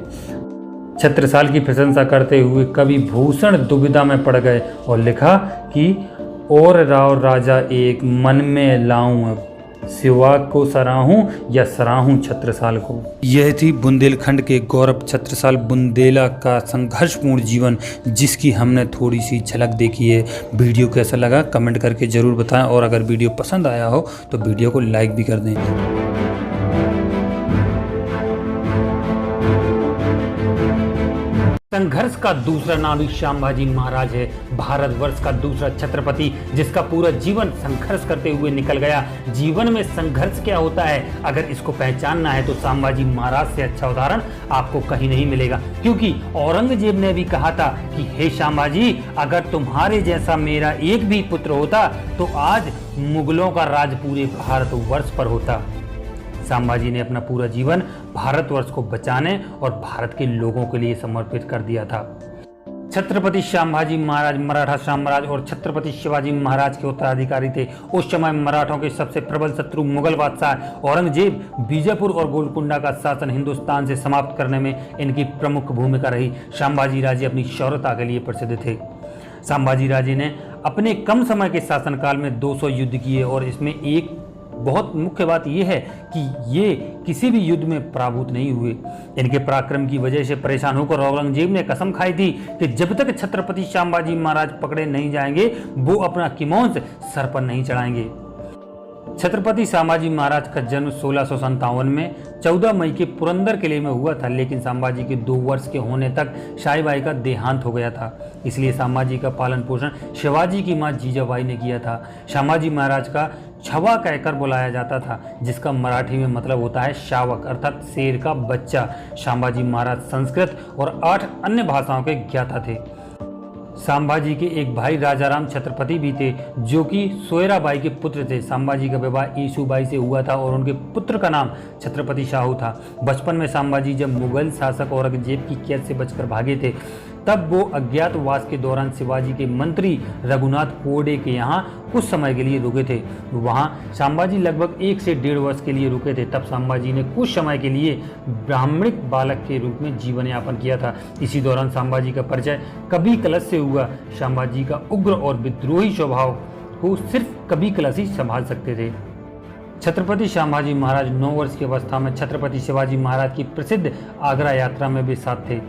Speaker 1: छत्रसाल की प्रशंसा करते हुए कवि भूषण दुविधा में पड़ गए और लिखा कि और राव राजा एक मन में लाऊं, शिवा को सराहूं या सराहूं छत्रसाल को। यह थी बुंदेलखंड के गौरव छत्रसाल बुंदेला का संघर्षपूर्ण जीवन, जिसकी हमने थोड़ी सी झलक देखी है। वीडियो कैसा लगा कमेंट करके ज़रूर बताएं, और अगर वीडियो पसंद आया हो तो वीडियो को लाइक भी कर दें। संघर्ष का दूसरा नाम ही संभाजी महाराज है, भारतवर्ष का दूसरा छत्रपति जिसका पूरा जीवन संघर्ष करते हुए निकल गया। जीवन में संघर्ष क्या होता है अगर इसको पहचानना है तो संभाजी महाराज से अच्छा उदाहरण आपको कहीं नहीं मिलेगा, क्योंकि औरंगजेब ने भी कहा था कि हे संभाजी, अगर तुम्हारे जैसा मेरा एक भी पुत्र होता तो आज मुगलों का राज पूरे भारतवर्ष पर होता। संभाजी ने अपना पूरा जीवन भारतवर्ष को बचाने और भारत के लोगों के लिए समर्पित कर दिया था। छत्रपति संभाजी महाराज मराठा साम्राज्य और छत्रपति शिवाजी महाराज के उत्तराधिकारी थे। उस समय मराठों के सबसे प्रबल शत्रु मुगल बादशाह औरंगजेब बीजापुर और गोलकुंडा का शासन हिंदुस्तान से समाप्त करने में इनकी प्रमुख भूमिका रही। संभाजी राजे अपनी शौर्यता के लिए प्रसिद्ध थे। संभाजी राजे ने अपने कम समय के शासनकाल में 200 युद्ध किए और इसमें एक बहुत मुख्य बात यह है कि ये किसी भी युद्ध में पराभूत नहीं हुए। इनके पराक्रम की वजह से परेशान होकर औरंगजेब ने कसम खाई थी कि जब तक छत्रपति संभाजी महाराज पकड़े नहीं जाएंगे वो अपना किमोंस सर पर नहीं चढ़ाएंगे। छत्रपति संभाजी महाराज का जन्म 1657 में 14 मई के पुरंदर किले में हुआ था, लेकिन संभाजी के 2 वर्ष के होने तक शाहीबाई का देहांत हो गया था। इसलिए संभाजी का पालन पोषण शिवाजी की मां जीजाबाई ने किया था। संभाजी महाराज का छवा कहकर बुलाया जाता था, जिसका मराठी में मतलब होता है शावक अर्थात शेर का बच्चा। संभाजी महाराज संस्कृत और 8 अन्य भाषाओं के ज्ञाता थे। संभाजी के एक भाई राजाराम छत्रपति भी थे, जो कि सोयराबाई के पुत्र थे। संभाजी का विवाह येसुबाई से हुआ था और उनके पुत्र का नाम छत्रपति शाहू था। बचपन में संभाजी जब मुगल शासक औरंगजेब की कैद से बचकर भागे थे, तब वो अज्ञातवास के दौरान शिवाजी के मंत्री रघुनाथ कोडे के यहाँ कुछ समय के लिए रुके थे। वहाँ संभाजी लगभग 1 से 1.5 वर्ष के लिए रुके थे। तब संभाजी ने कुछ समय के लिए ब्राह्मणिक बालक के रूप में जीवन यापन किया था। इसी दौरान संभाजी का परिचय कवि कलश से हुआ। संभाजी का उग्र और विद्रोही स्वभाव को सिर्फ कवि कलश ही संभाल सकते थे। छत्रपति संभाजी महाराज 9 वर्ष की अवस्था में छत्रपति शिवाजी महाराज की प्रसिद्ध आगरा यात्रा में भी साथ थे।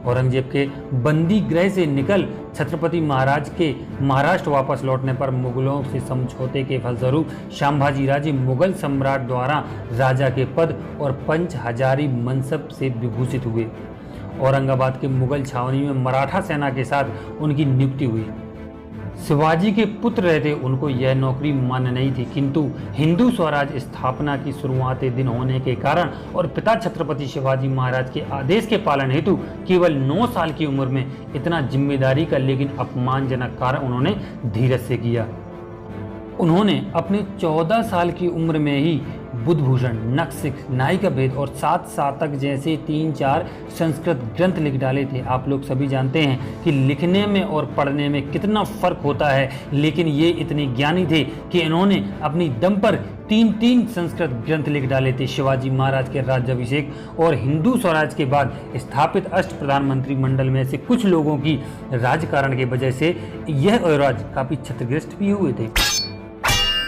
Speaker 1: औरंगजेब के बंदी गृह से निकल छत्रपति महाराज के महाराष्ट्र वापस लौटने पर मुगलों से समझौते के फलस्वरूप संभाजी राजे मुगल सम्राट द्वारा राजा के पद और पंच हजारी मनसब से विभूषित हुए। औरंगाबाद के मुगल छावनी में मराठा सेना के साथ उनकी नियुक्ति हुई। शिवाजी के पुत्र रहते उनको यह नौकरी मान्य नहीं थी, किंतु हिंदू स्वराज स्थापना की शुरुआती दिन होने के कारण और पिता छत्रपति शिवाजी महाराज के आदेश के पालन हेतु केवल 9 साल की उम्र में इतना जिम्मेदारी का लेकिन अपमानजनक कार्य उन्होंने धीरज से किया। उन्होंने अपने 14 साल की उम्र में ही बुद्धभूषण, नखशिख, नायिका भेद और 7 सातक जैसे 3-4 संस्कृत ग्रंथ लिख डाले थे। आप लोग सभी जानते हैं कि लिखने में और पढ़ने में कितना फर्क होता है, लेकिन ये इतने ज्ञानी थे कि इन्होंने अपनी दम पर 3 संस्कृत ग्रंथ लिख डाले थे। शिवाजी महाराज के राज्याभिषेक और हिंदू स्वराज के बाद स्थापित अष्ट प्रधानमंत्री मंडल में से कुछ लोगों की राजकारण की वजह से यह स्वराज काफी क्षतिग्रस्त भी हुए थे।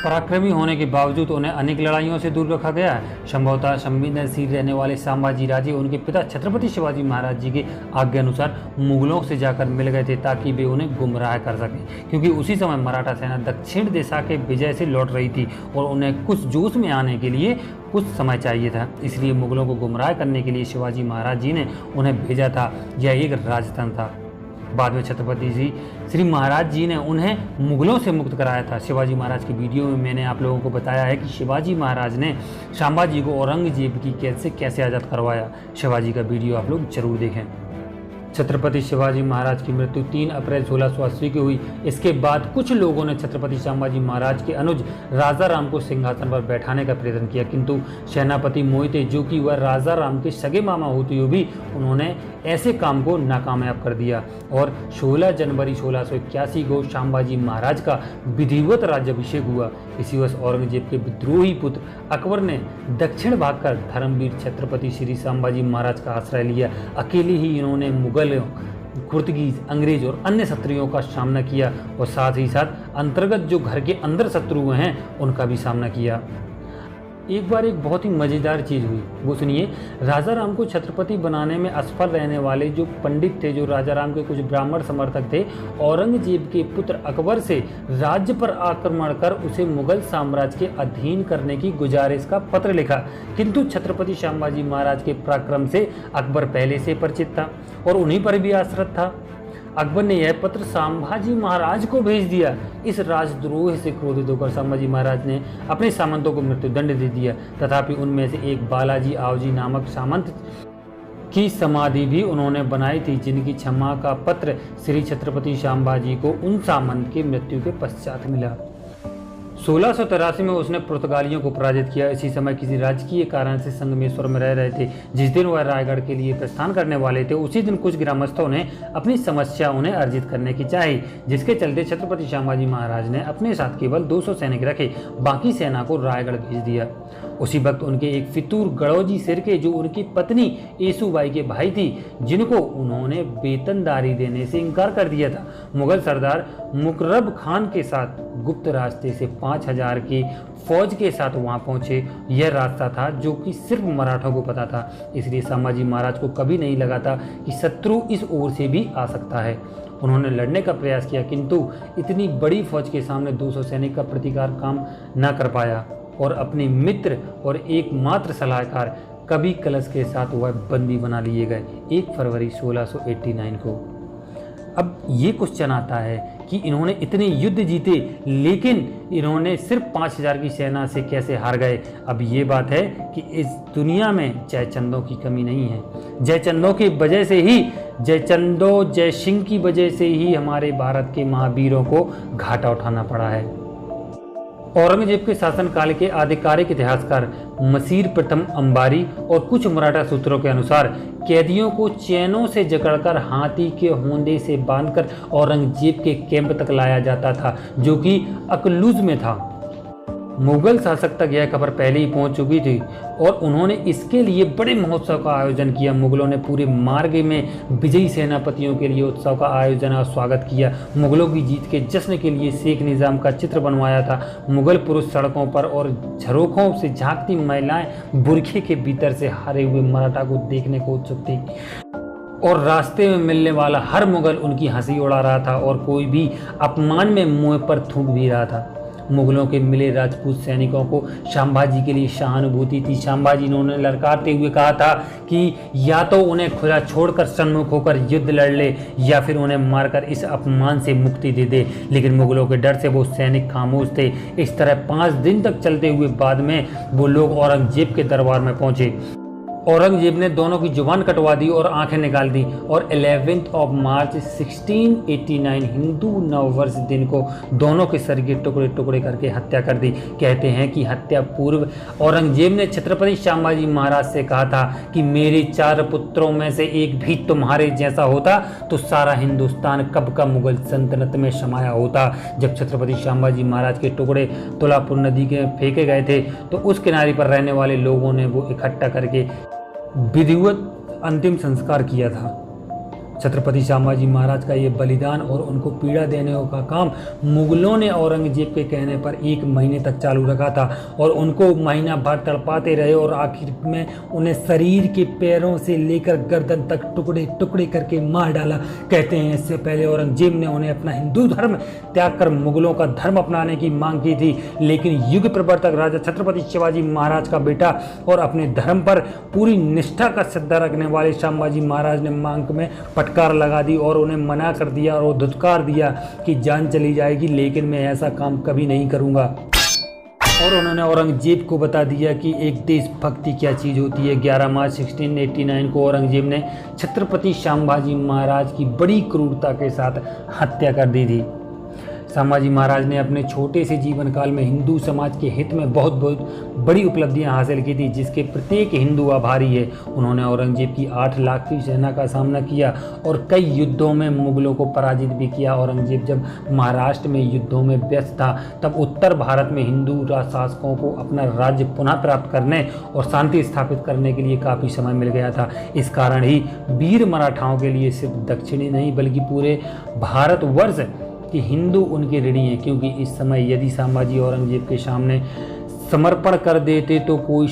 Speaker 1: पराक्रमी होने के बावजूद उन्हें अनेक लड़ाइयों से दूर रखा गया है। संभवतः संवेदनशील रहने वाले संभाजी राजे उनके पिता छत्रपति शिवाजी महाराज जी के आज्ञा अनुसार मुगलों से जाकर मिल गए थे, ताकि वे उन्हें गुमराह कर सकें, क्योंकि उसी समय मराठा सेना दक्षिण दिशा के विजय से लौट रही थी और उन्हें कुछ जोश में आने के लिए कुछ समय चाहिए था। इसलिए मुगलों को गुमराह करने के लिए शिवाजी महाराज जी ने उन्हें भेजा था। यह एक राजतंत्र था। बाद में छत्रपति श्री महाराज जी ने उन्हें मुगलों से मुक्त कराया था। शिवाजी महाराज की वीडियो में मैंने आप लोगों को बताया है कि शिवाजी महाराज ने संभाजी को औरंगजेब की कैद से कैसे आज़ाद करवाया। शिवाजी का वीडियो आप लोग जरूर देखें। छत्रपति शिवाजी महाराज की मृत्यु 3 अप्रैल 1680 की हुई। इसके बाद कुछ लोगों ने छत्रपति संभाजी महाराज के अनुज राजा राम को सिंहासन पर बैठाने का प्रयत्न किया, किंतु सेनापति मोहिते, जो कि वह राजा राम के सगे मामा होते हुए भी, उन्होंने ऐसे काम को नाकामयाब कर दिया और 16 जनवरी 1681 को संभाजी महाराज का विधिवत राज्याभिषेक हुआ। इसी वर्ष औरंगजेब के विद्रोही पुत्र अकबर ने दक्षिण भागकर धर्मवीर छत्रपति श्री संभाजी महाराज का आश्रय लिया। अकेले ही इन्होंने मुगल, पुर्तगीज, अंग्रेज और अन्य शत्रुओं का सामना किया और साथ ही साथ अंतर्गत जो घर के अंदर शत्रु हैं उनका भी सामना किया। एक बार एक बहुत ही मज़ेदार चीज़ हुई, वो सुनिए। राजा राम को छत्रपति बनाने में असफल रहने वाले जो पंडित थे, जो राजा राम के कुछ ब्राह्मण समर्थक थे, औरंगजेब के पुत्र अकबर से राज्य पर आक्रमण कर उसे मुगल साम्राज्य के अधीन करने की गुजारिश का पत्र लिखा, किंतु छत्रपति संभाजी महाराज के पराक्रम से अकबर पहले से परिचित था और उन्हीं पर भी आश्रित था। अकबर ने यह पत्र संभाजी महाराज को भेज दिया। इस राजद्रोह से क्रोधित होकर संभाजी महाराज ने अपने सामंतों को मृत्युदंड दे दिया। तथापि उनमें से एक बालाजी आवजी नामक सामंत की समाधि भी उन्होंने बनाई थी, जिनकी क्षमा का पत्र श्री छत्रपति संभाजी को उन सामंत की मृत्यु के पश्चात मिला। 1683 में उसने पुर्तगालियों को पराजित किया। इसी समय किसी राजकीय कारण से संगमेश्वर में रह रहे थे। जिस दिन वह रायगढ़ के लिए प्रस्थान करने वाले थे, उसी दिन कुछ ग्रामस्थों ने अपनी समस्या उन्हें अर्जित करने की चाही, जिसके चलते छत्रपति संभाजी महाराज ने अपने साथ केवल 200 सैनिक रखे, बाकी सेना को रायगढ़ भेज दिया। उसी वक्त उनके एक फितूर गड़ौजी सिरके, जो उनकी पत्नी येसुबाई के भाई थी, जिनको उन्होंने वेतनदारी देने से इनकार कर दिया था, मुगल सरदार मुकरब खान के साथ गुप्त रास्ते से 5000 की फौज के साथ वहां पहुंचे। यह रास्ता था जो कि सिर्फ मराठों को पता था, इसलिए संभाजी महाराज को कभी नहीं लगा था कि शत्रु इस ओर से भी आ सकता है। उन्होंने लड़ने का प्रयास किया, किंतु इतनी बड़ी फौज के सामने 200 सैनिक का प्रतिकार काम न कर पाया और अपने मित्र और एकमात्र सलाहकार कवि कलश के साथ वह बंदी बना लिए गए 1 फरवरी 1689 को। अब ये क्वेश्चन आता है कि इन्होंने इतने युद्ध जीते, लेकिन इन्होंने सिर्फ 5000 की सेना से कैसे हार गए। अब ये बात है कि इस दुनिया में जयचंदों की कमी नहीं है। जयचंदों की वजह से ही, जयचंदो जय सिंह की वजह से ही हमारे भारत के महावीरों को घाटा उठाना पड़ा है। औरंगजेब के शासनकाल के आधिकारिक इतिहासकार मसीर प्रथम अंबारी और कुछ मराठा सूत्रों के अनुसार कैदियों को चैनों से जकड़कर हाथी के होंदे से बांधकर औरंगजेब के कैंप तक लाया जाता था, जो कि अकलूज में था। मुगल शासक तक यह खबर पहले ही पहुंच चुकी थी और उन्होंने इसके लिए बड़े महोत्सव का आयोजन किया। मुगलों ने पूरे मार्ग में विजयी सेनापतियों के लिए उत्सव का आयोजन और स्वागत किया। मुगलों की जीत के जश्न के लिए शेख निजाम का चित्र बनवाया था। मुगल पुरुष सड़कों पर और झरोखों से झांकती महिलाएं बुरखे के भीतर से हारे हुए मराठा को देखने को उत्सुक थी और रास्ते में मिलने वाला हर मुगल उनकी हंसी उड़ा रहा था और कोई भी अपमान में मुंह पर थूक भी रहा था। मुगलों के मिले राजपूत सैनिकों को संभाजी के लिए सहानुभूति थी। संभाजी ने ललकारते हुए कहा था कि या तो उन्हें खुला छोड़कर सन्मुख होकर युद्ध लड़ ले या फिर उन्हें मारकर इस अपमान से मुक्ति दे दे, लेकिन मुगलों के डर से वो सैनिक खामोश थे। इस तरह 5 दिन तक चलते हुए बाद में वो लोग औरंगजेब के दरबार में पहुंचे। औरंगजेब ने दोनों की जुबान कटवा दी और आंखें निकाल दी और 11 मार्च 1689 हिंदू नववर्ष दिन को दोनों के सर के टुकड़े टुकड़े करके हत्या कर दी। कहते हैं कि हत्या पूर्व औरंगजेब ने छत्रपति संभाजी महाराज से कहा था कि मेरे 4 पुत्रों में से एक भी तुम्हारे जैसा होता तो सारा हिंदुस्तान कब का मुगल सल्तनत में समाया होता। जब छत्रपति संभाजी महाराज के टुकड़े तुलापुर नदी के फेंके गए थे तो उस किनारे पर रहने वाले लोगों ने वो इकट्ठा करके विधिवत अंतिम संस्कार किया था। छत्रपति संभाजी महाराज का ये बलिदान और उनको पीड़ा देने का काम मुगलों ने औरंगजेब के कहने पर 1 महीने तक चालू रखा था और उनको महीना भर तड़पाते रहे और आखिर में उन्हें शरीर के पैरों से लेकर गर्दन तक टुकड़े टुकड़े करके मार डाला। कहते हैं इससे पहले औरंगजेब ने उन्हें अपना हिंदू धर्म त्याग कर मुगलों का धर्म अपनाने की मांग की थी, लेकिन युग प्रवर्तक राजा छत्रपति शिवाजी महाराज का बेटा और अपने धर्म पर पूरी निष्ठा का श्रद्धा रखने वाले संभाजी महाराज ने मांग में फटकार लगा दी और उन्हें मना कर दिया और धुतकार दिया कि जान चली जाएगी, लेकिन मैं ऐसा काम कभी नहीं करूंगा। और उन्होंने औरंगजेब को बता दिया कि एक देशभक्ति क्या चीज़ होती है। 11 मार्च 1689 को औरंगजेब ने छत्रपति संभाजी महाराज की बड़ी क्रूरता के साथ हत्या कर दी थी। संभाजी महाराज ने अपने छोटे से जीवन काल में हिंदू समाज के हित में बहुत बड़ी उपलब्धियां हासिल की थी, जिसके प्रत्येक हिंदू आभारी है। उन्होंने औरंगजेब की 8 लाख की सेना का सामना किया और कई युद्धों में मुगलों को पराजित भी किया। औरंगजेब जब महाराष्ट्र में युद्धों में व्यस्त था, तब उत्तर भारत में हिंदू शासकों को अपना राज्य पुनः प्राप्त करने और शांति स्थापित करने के लिए काफ़ी समय मिल गया था। इस कारण ही वीर मराठाओं के लिए सिर्फ दक्षिणी नहीं बल्कि पूरे भारतवर्ष कि हिंदू उनके ऋणी हैं, क्योंकि इस समय यदि संभाजी औरंगजेब के सामने समर्पण कर देते तो कोई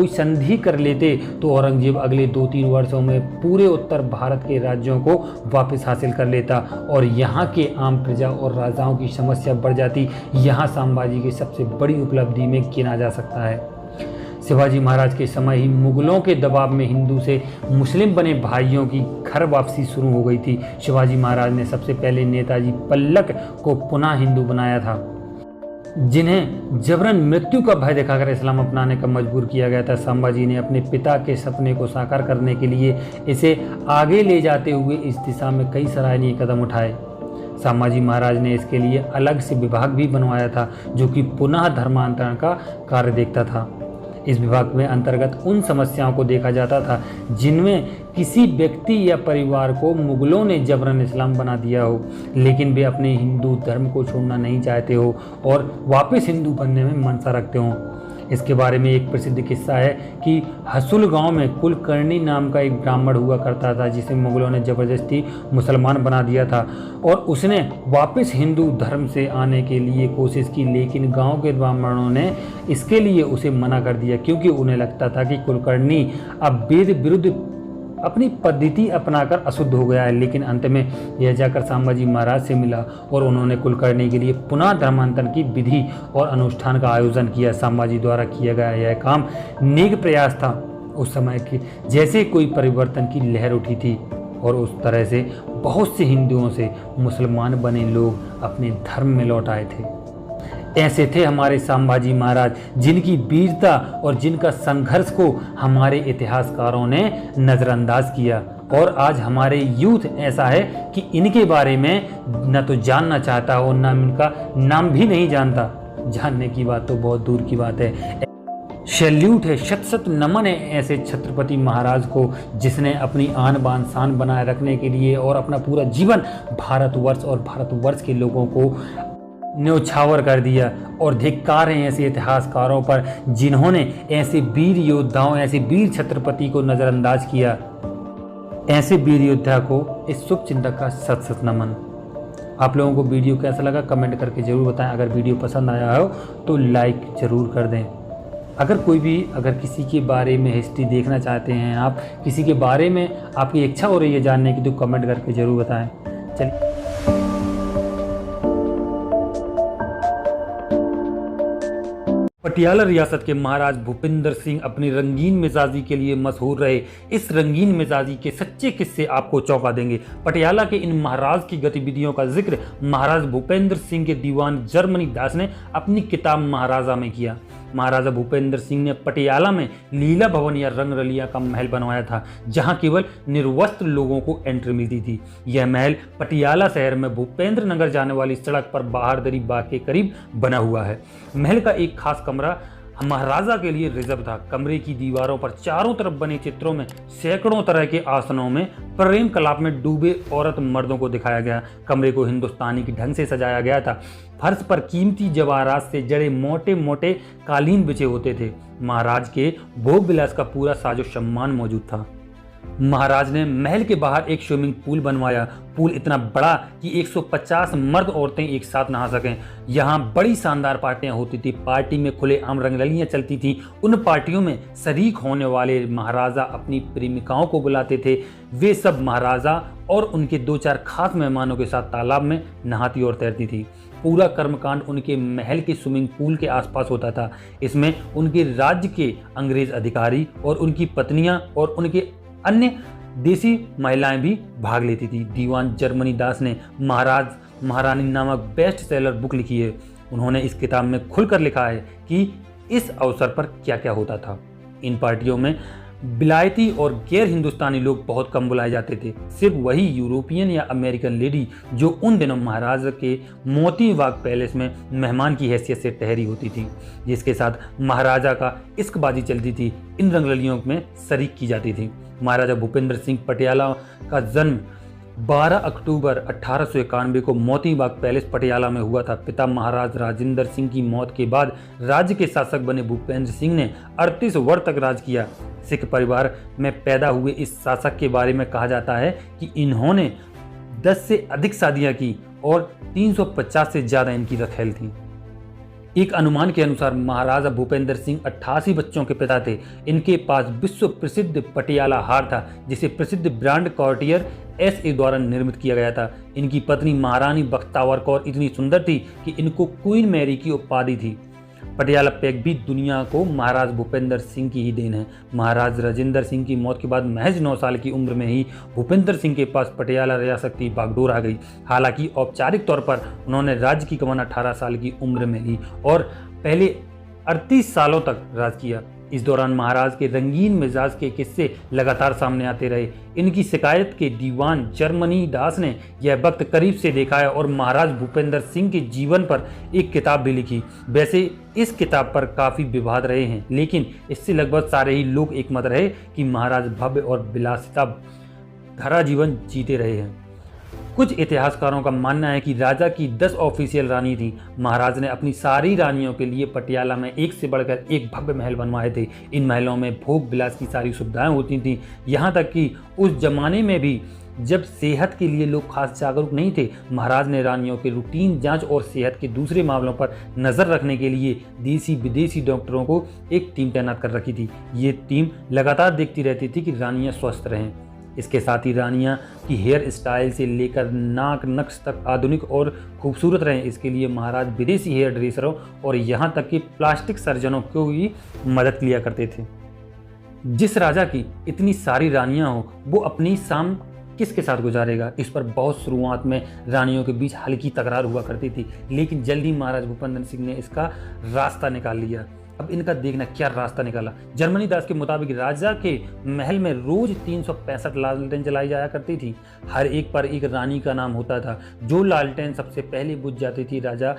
Speaker 1: संधि कर लेते तो औरंगजेब अगले 2-3 वर्षों में पूरे उत्तर भारत के राज्यों को वापस हासिल कर लेता और यहाँ के आम प्रजा और राजाओं की समस्या बढ़ जाती। यहाँ संभाजी की सबसे बड़ी उपलब्धि में गिना जा सकता है। शिवाजी महाराज के समय ही मुगलों के दबाव में हिंदू से मुस्लिम बने भाइयों की घर वापसी शुरू हो गई थी। शिवाजी महाराज ने सबसे पहले नेताजी पल्लक को पुनः हिंदू बनाया था, जिन्हें जबरन मृत्यु का भय दिखाकर इस्लाम अपनाने का मजबूर किया गया था। संभाजी ने अपने पिता के सपने को साकार करने के लिए इसे आगे ले जाते हुए इस दिशा में कई सराहनीय कदम उठाए। संभाजी महाराज ने इसके लिए अलग से विभाग भी बनवाया था, जो कि पुनः धर्मांतरण का कार्य देखता था। इस विभाग में अंतर्गत उन समस्याओं को देखा जाता था जिनमें किसी व्यक्ति या परिवार को मुगलों ने जबरन इस्लाम बना दिया हो, लेकिन वे अपने हिंदू धर्म को छोड़ना नहीं चाहते हो और वापस हिंदू बनने में मनसा रखते हों। इसके बारे में एक प्रसिद्ध किस्सा है कि हसुल गांव में कुलकर्णी नाम का एक ब्राह्मण हुआ करता था, जिसे मुगलों ने ज़बरदस्ती मुसलमान बना दिया था और उसने वापस हिंदू धर्म से आने के लिए कोशिश की, लेकिन गांव के ब्राह्मणों ने इसके लिए उसे मना कर दिया, क्योंकि उन्हें लगता था कि कुलकर्णी अब वेद विरुद्ध अपनी पद्धति अपनाकर अशुद्ध हो गया है। लेकिन अंत में यह जाकर संभाजी महाराज से मिला और उन्होंने कुलकर्णी के लिए पुनः धर्मांतरण की विधि और अनुष्ठान का आयोजन किया। संभाजी द्वारा किया गया यह काम नेक प्रयास था। उस समय की जैसे कोई परिवर्तन की लहर उठी थी और उस तरह से बहुत से हिंदुओं से मुसलमान बने लोग अपने धर्म में लौट आए थे। ऐसे थे हमारे संभाजी महाराज, जिनकी वीरता और जिनका संघर्ष को हमारे इतिहासकारों ने नज़रअंदाज किया और आज हमारे यूथ ऐसा है कि इनके बारे में न तो जानना चाहता और न इनका नाम भी नहीं जानता। जानने की बात तो बहुत दूर की बात है। सैल्यूट है, शत शत नमन है ऐसे छत्रपति महाराज को, जिसने अपनी आन बान शान बनाए रखने के लिए और अपना पूरा जीवन भारतवर्ष और भारतवर्ष के लोगों को न्योछावर कर दिया। और धिक्कार हैं ऐसे इतिहासकारों पर जिन्होंने ऐसे वीर योद्धाओं, ऐसे वीर छत्रपति को नज़रअंदाज किया। ऐसे वीर योद्धा को इस शुभ चिंतक का सत सत नमन। आप लोगों को वीडियो कैसा लगा कमेंट करके ज़रूर बताएं। अगर वीडियो पसंद आया हो तो लाइक ज़रूर कर दें। अगर किसी के बारे में हिस्ट्री देखना चाहते हैं, आप किसी के बारे में आपकी इच्छा हो रही है जानने की, तो कमेंट करके ज़रूर बताएं। चलिए। पटियाला रियासत के महाराज भूपेंद्र सिंह अपनी रंगीन मिजाजी के लिए मशहूर रहे। इस रंगीन मिजाजी के सच्चे किस्से आपको चौंका देंगे। पटियाला के इन महाराज की गतिविधियों का जिक्र महाराज भूपेंद्र सिंह के दीवान जर्मनी दास ने अपनी किताब महाराजा में किया। महाराजा भूपेंद्र सिंह ने पटियाला में लीला भवन या रंगरलिया का महल बनवाया था, जहां केवल निर्वस्त्र लोगों को एंट्री मिलती थी। यह महल पटियाला शहर में भूपेंद्र नगर जाने वाली सड़क पर बहारदरी बाग के करीब बना हुआ है। महल का एक खास कमरा महाराजा के लिए रिजर्व था। कमरे की दीवारों पर चारों तरफ बने चित्रों में सैकड़ों तरह के आसनों में प्रेम कलाप में डूबे औरत मर्दों को दिखाया गया। कमरे को हिंदुस्तानी के ढंग से सजाया गया था। फर्श पर कीमती जवाहरात से जड़े मोटे मोटे कालीन बिछे होते थे। महाराज के भोग विलास का पूरा साजो सम्मान मौजूद था। महाराज ने महल के बाहर एक स्विमिंग पूल बनवाया। पूल इतना बड़ा कि 150 मर्द औरतें एक साथ नहा सकें। यहाँ बड़ी शानदार पार्टियां होती थी। पार्टी में खुले आम रंगरलियां चलती थी। उन पार्टियों में शरीक होने वाले महाराजा अपनी प्रेमिकाओं को बुलाते थे। वे सब महाराजा और उनके 2-4 खास मेहमानों के साथ तालाब में नहाती और तैरती थी। पूरा कर्मकांड उनके महल के स्विमिंग पूल के आसपास होता था। इसमें उनके राज्य के अंग्रेज अधिकारी और उनकी पत्नियां और उनके अन्य देसी महिलाएं भी भाग लेती थी। दीवान जर्मनी दास ने महाराज महारानी नामक बेस्ट सेलर बुक लिखी है। उन्होंने इस किताब में खुलकर लिखा है कि इस अवसर पर क्या क्या होता था। इन पार्टियों में बिलायती और गैर हिंदुस्तानी लोग बहुत कम बुलाए जाते थे। सिर्फ वही यूरोपियन या अमेरिकन लेडी जो उन दिनों महाराज के मोती बाग पैलेस में मेहमान की हैसियत से ठहरी होती थी, जिसके साथ महाराजा का इश्कबाजी चलती थी, इन रंगरलियों में शरीक की जाती थी। महाराजा भूपेंद्र सिंह पटियाला का जन्म 12 अक्टूबर 1891 को मोती बाग पैलेस पटियाला में हुआ था। पिता महाराज राजेंद्र सिंह की मौत के बाद राज्य के शासक बने भूपेंद्र सिंह ने 38 वर्ष तक राज किया। सिख परिवार में पैदा हुए इस शासक के बारे में कहा जाता है कि इन्होंने 10 से अधिक शादियां की और 350 से ज़्यादा इनकी रखेल थी। एक अनुमान के अनुसार महाराजा भूपेंद्र सिंह 88 बच्चों के पिता थे। इनके पास विश्व प्रसिद्ध पटियाला हार था, जिसे प्रसिद्ध ब्रांड कॉर्टियर एस.ए. द्वारा निर्मित किया गया था। इनकी पत्नी महारानी बख्तावर कौर इतनी सुंदर थी कि इनको क्वीन मैरी की उपाधि थी। पटियाला पैक भी दुनिया को महाराज भूपेंद्र सिंह की ही देन है। महाराज राजेंद्र सिंह की मौत के बाद महज 9 साल की उम्र में ही भूपेंद्र सिंह के पास पटियाला रियासत की बागडोर आ गई। हालांकि औपचारिक तौर पर उन्होंने राज्य की कमान 18 साल की उम्र में ली और पहले 38 सालों तक राज किया। इस दौरान महाराज के रंगीन मिजाज के किस्से लगातार सामने आते रहे। इनकी शिकायत के दीवान जर्मनी दास ने यह वक्त करीब से देखा है और महाराज भूपेंद्र सिंह के जीवन पर एक किताब भी लिखी। वैसे इस किताब पर काफ़ी विवाद रहे हैं, लेकिन इससे लगभग सारे ही लोग एकमत रहे कि महाराज भव्य और विलासिता भरा जीवन जीते रहे हैं। कुछ इतिहासकारों का मानना है कि राजा की 10 ऑफिशियल रानी थी। महाराज ने अपनी सारी रानियों के लिए पटियाला में एक से बढ़कर एक भव्य महल बनवाए थे। इन महलों में भोग विलास की सारी सुविधाएं होती थीं। यहाँ तक कि उस जमाने में भी जब सेहत के लिए लोग खास जागरूक नहीं थे, महाराज ने रानियों के रूटीन जांच और सेहत के दूसरे मामलों पर नज़र रखने के लिए देसी विदेशी डॉक्टरों को एक टीम तैनात कर रखी थी। ये टीम लगातार देखती रहती थी कि रानियां स्वस्थ रहें। इसके साथ ही रानियां की हेयर स्टाइल से लेकर नाक नक्श तक आधुनिक और खूबसूरत रहें, इसके लिए महाराज विदेशी हेयर ड्रेसरों और यहाँ तक कि प्लास्टिक सर्जनों को भी मदद लिया करते थे। जिस राजा की इतनी सारी रानियां हो, वो अपनी शाम किसके साथ गुजारेगा? इस पर बहुत शुरुआत में रानियों के बीच हल्की तकरार हुआ करती थी, लेकिन जल्दी महाराज भूपेंद्र सिंह ने इसका रास्ता निकाल लिया। अब इनका देखना क्या रास्ता निकाला। जर्मनी दास के मुताबिक राजा के महल में रोज 365 लालटेन जलाई जाया करती थी। हर एक पर एक रानी का नाम होता था। जो लालटेन सबसे पहले बुझ जाती थी, राजा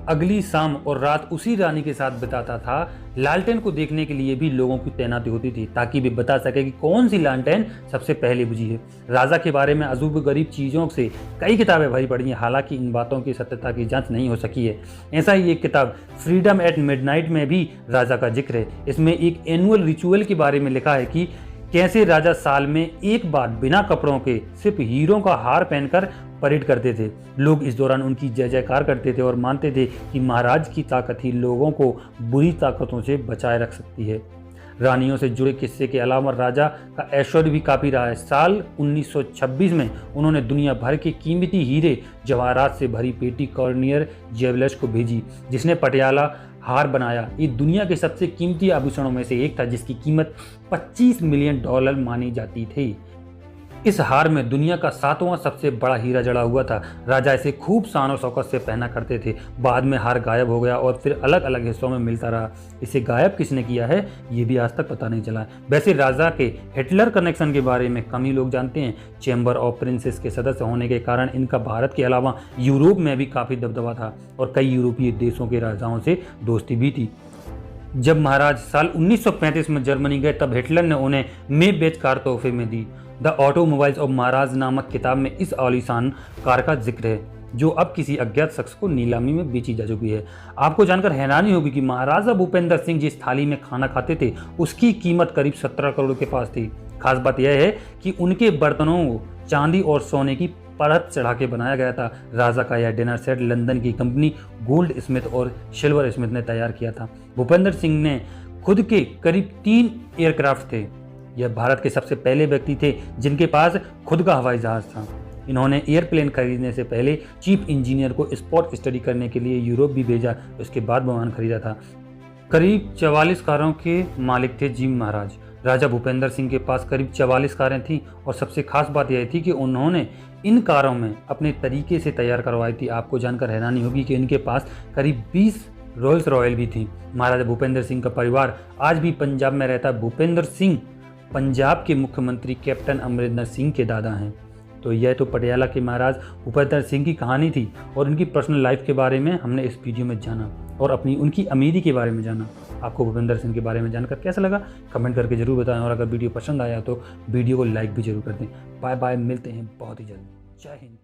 Speaker 1: अगली शाम और रात उसी रानी के साथ बिताता था। लालटेन को देखने के लिए भी लोगों की तैनाती होती थी, ताकि वे बता सके कि कौन सी लालटेन सबसे पहले बुझी है। राजा के बारे में अजूब गरीब चीज़ों से कई किताबें भरी पड़ी हैं, हालांकि इन बातों की सत्यता की जांच नहीं हो सकी है। ऐसा ही एक किताब फ्रीडम एट मिडनाइट में भी राजा का जिक्र है। इसमें एक एनुअल रिचुअल के बारे में लिखा है कि कैसे राजा साल में एक बार बिना कपड़ों के सिर्फ हीरों का हार पहनकर परेड करते थे। लोग इस दौरान उनकी जय जयकार करते थे और मानते थे कि महाराज की ताकत ही लोगों को बुरी ताकतों से बचाए रख सकती है। रानियों से जुड़े किस्से के अलावा राजा का ऐश्वर्य भी काफ़ी रहा है। साल 1926 में उन्होंने दुनिया भर के कीमती हीरे जवाहरात से भरी पेटी कॉर्नियर ज्वेलर्स को भेजी, जिसने पटियाला हार बनाया। ये दुनिया के सबसे कीमती आभूषणों में से एक था, जिसकी कीमत $25 मिलियन मानी जाती थी। इस हार में दुनिया का 7वां सबसे बड़ा हीरा जड़ा हुआ था। राजा इसे खूब शान और शौकत से पहना करते थे। बाद में हार गायब हो गया और फिर अलग अलग हिस्सों में मिलता रहा। इसे गायब किसने किया है, ये भी आज तक पता नहीं चला। वैसे राजा के हिटलर कनेक्शन के बारे में कम ही लोग जानते हैं। चैम्बर ऑफ प्रिंसेस के सदस्य होने के कारण इनका भारत के अलावा यूरोप में भी काफ़ी दबदबा था और कई यूरोपीय देशों के राजाओं से दोस्ती भी थी। जब महाराज साल 1935 में जर्मनी गए, तब हिटलर ने उन्हें मेबेच कार तोहफे में दी। द ऑटोमोबाइल्स ऑफ महाराज नामक किताब में इस आलीशान कार का जिक्र है, जो अब किसी अज्ञात शख्स को नीलामी में बेची जा चुकी है। आपको जानकर हैरानी होगी कि महाराजा भूपेंद्र सिंह जिस थाली में खाना खाते थे, उसकी कीमत करीब 17 करोड़ के पास थी। खास बात यह है कि उनके बर्तनों को चांदी और सोने की परत चढ़ा के बनाया गया था। राजा का यह डिनर सेट लंदन की कंपनी गोल्ड स्मिथ और सिल्वर स्मिथ ने तैयार किया था। भूपेंद्र सिंह ने खुद के करीब 3 एयरक्राफ्ट थे। यह भारत के सबसे पहले व्यक्ति थे जिनके पास खुद का हवाई जहाज था। इन्होंने एयरप्लेन खरीदने से पहले चीफ इंजीनियर को स्पॉट स्टडी करने के लिए यूरोप भी भेजा, उसके बाद विमान खरीदा था। करीब 44 कारों के मालिक थे जिम महाराज। राजा भूपेंद्र सिंह के पास करीब 44 कारें थीं और सबसे खास बात यह थी कि उन्होंने इन कारों में अपने तरीके से तैयार करवाई थी। आपको जानकर हैरानी होगी कि इनके पास करीब 20 रोल्स रॉयल भी थी। महाराजा भूपेंद्र सिंह का परिवार आज भी पंजाब में रहता है। भूपेंद्र सिंह पंजाब के मुख्यमंत्री कैप्टन अमरिंदर सिंह के दादा हैं। तो यह तो पटियाला के महाराज भूपेंद्र सिंह की कहानी थी और इनकी पर्सनल लाइफ के बारे में हमने इस वीडियो में जाना और अपनी उनकी अमीरी के बारे में जाना। आपको भूपेंद्र सिंह के बारे में जानकर कैसा लगा कमेंट करके जरूर बताएं और अगर वीडियो पसंद आया तो वीडियो को लाइक भी जरूर कर दें। बाय बाय, मिलते हैं बहुत ही जल्द। जय हिंद।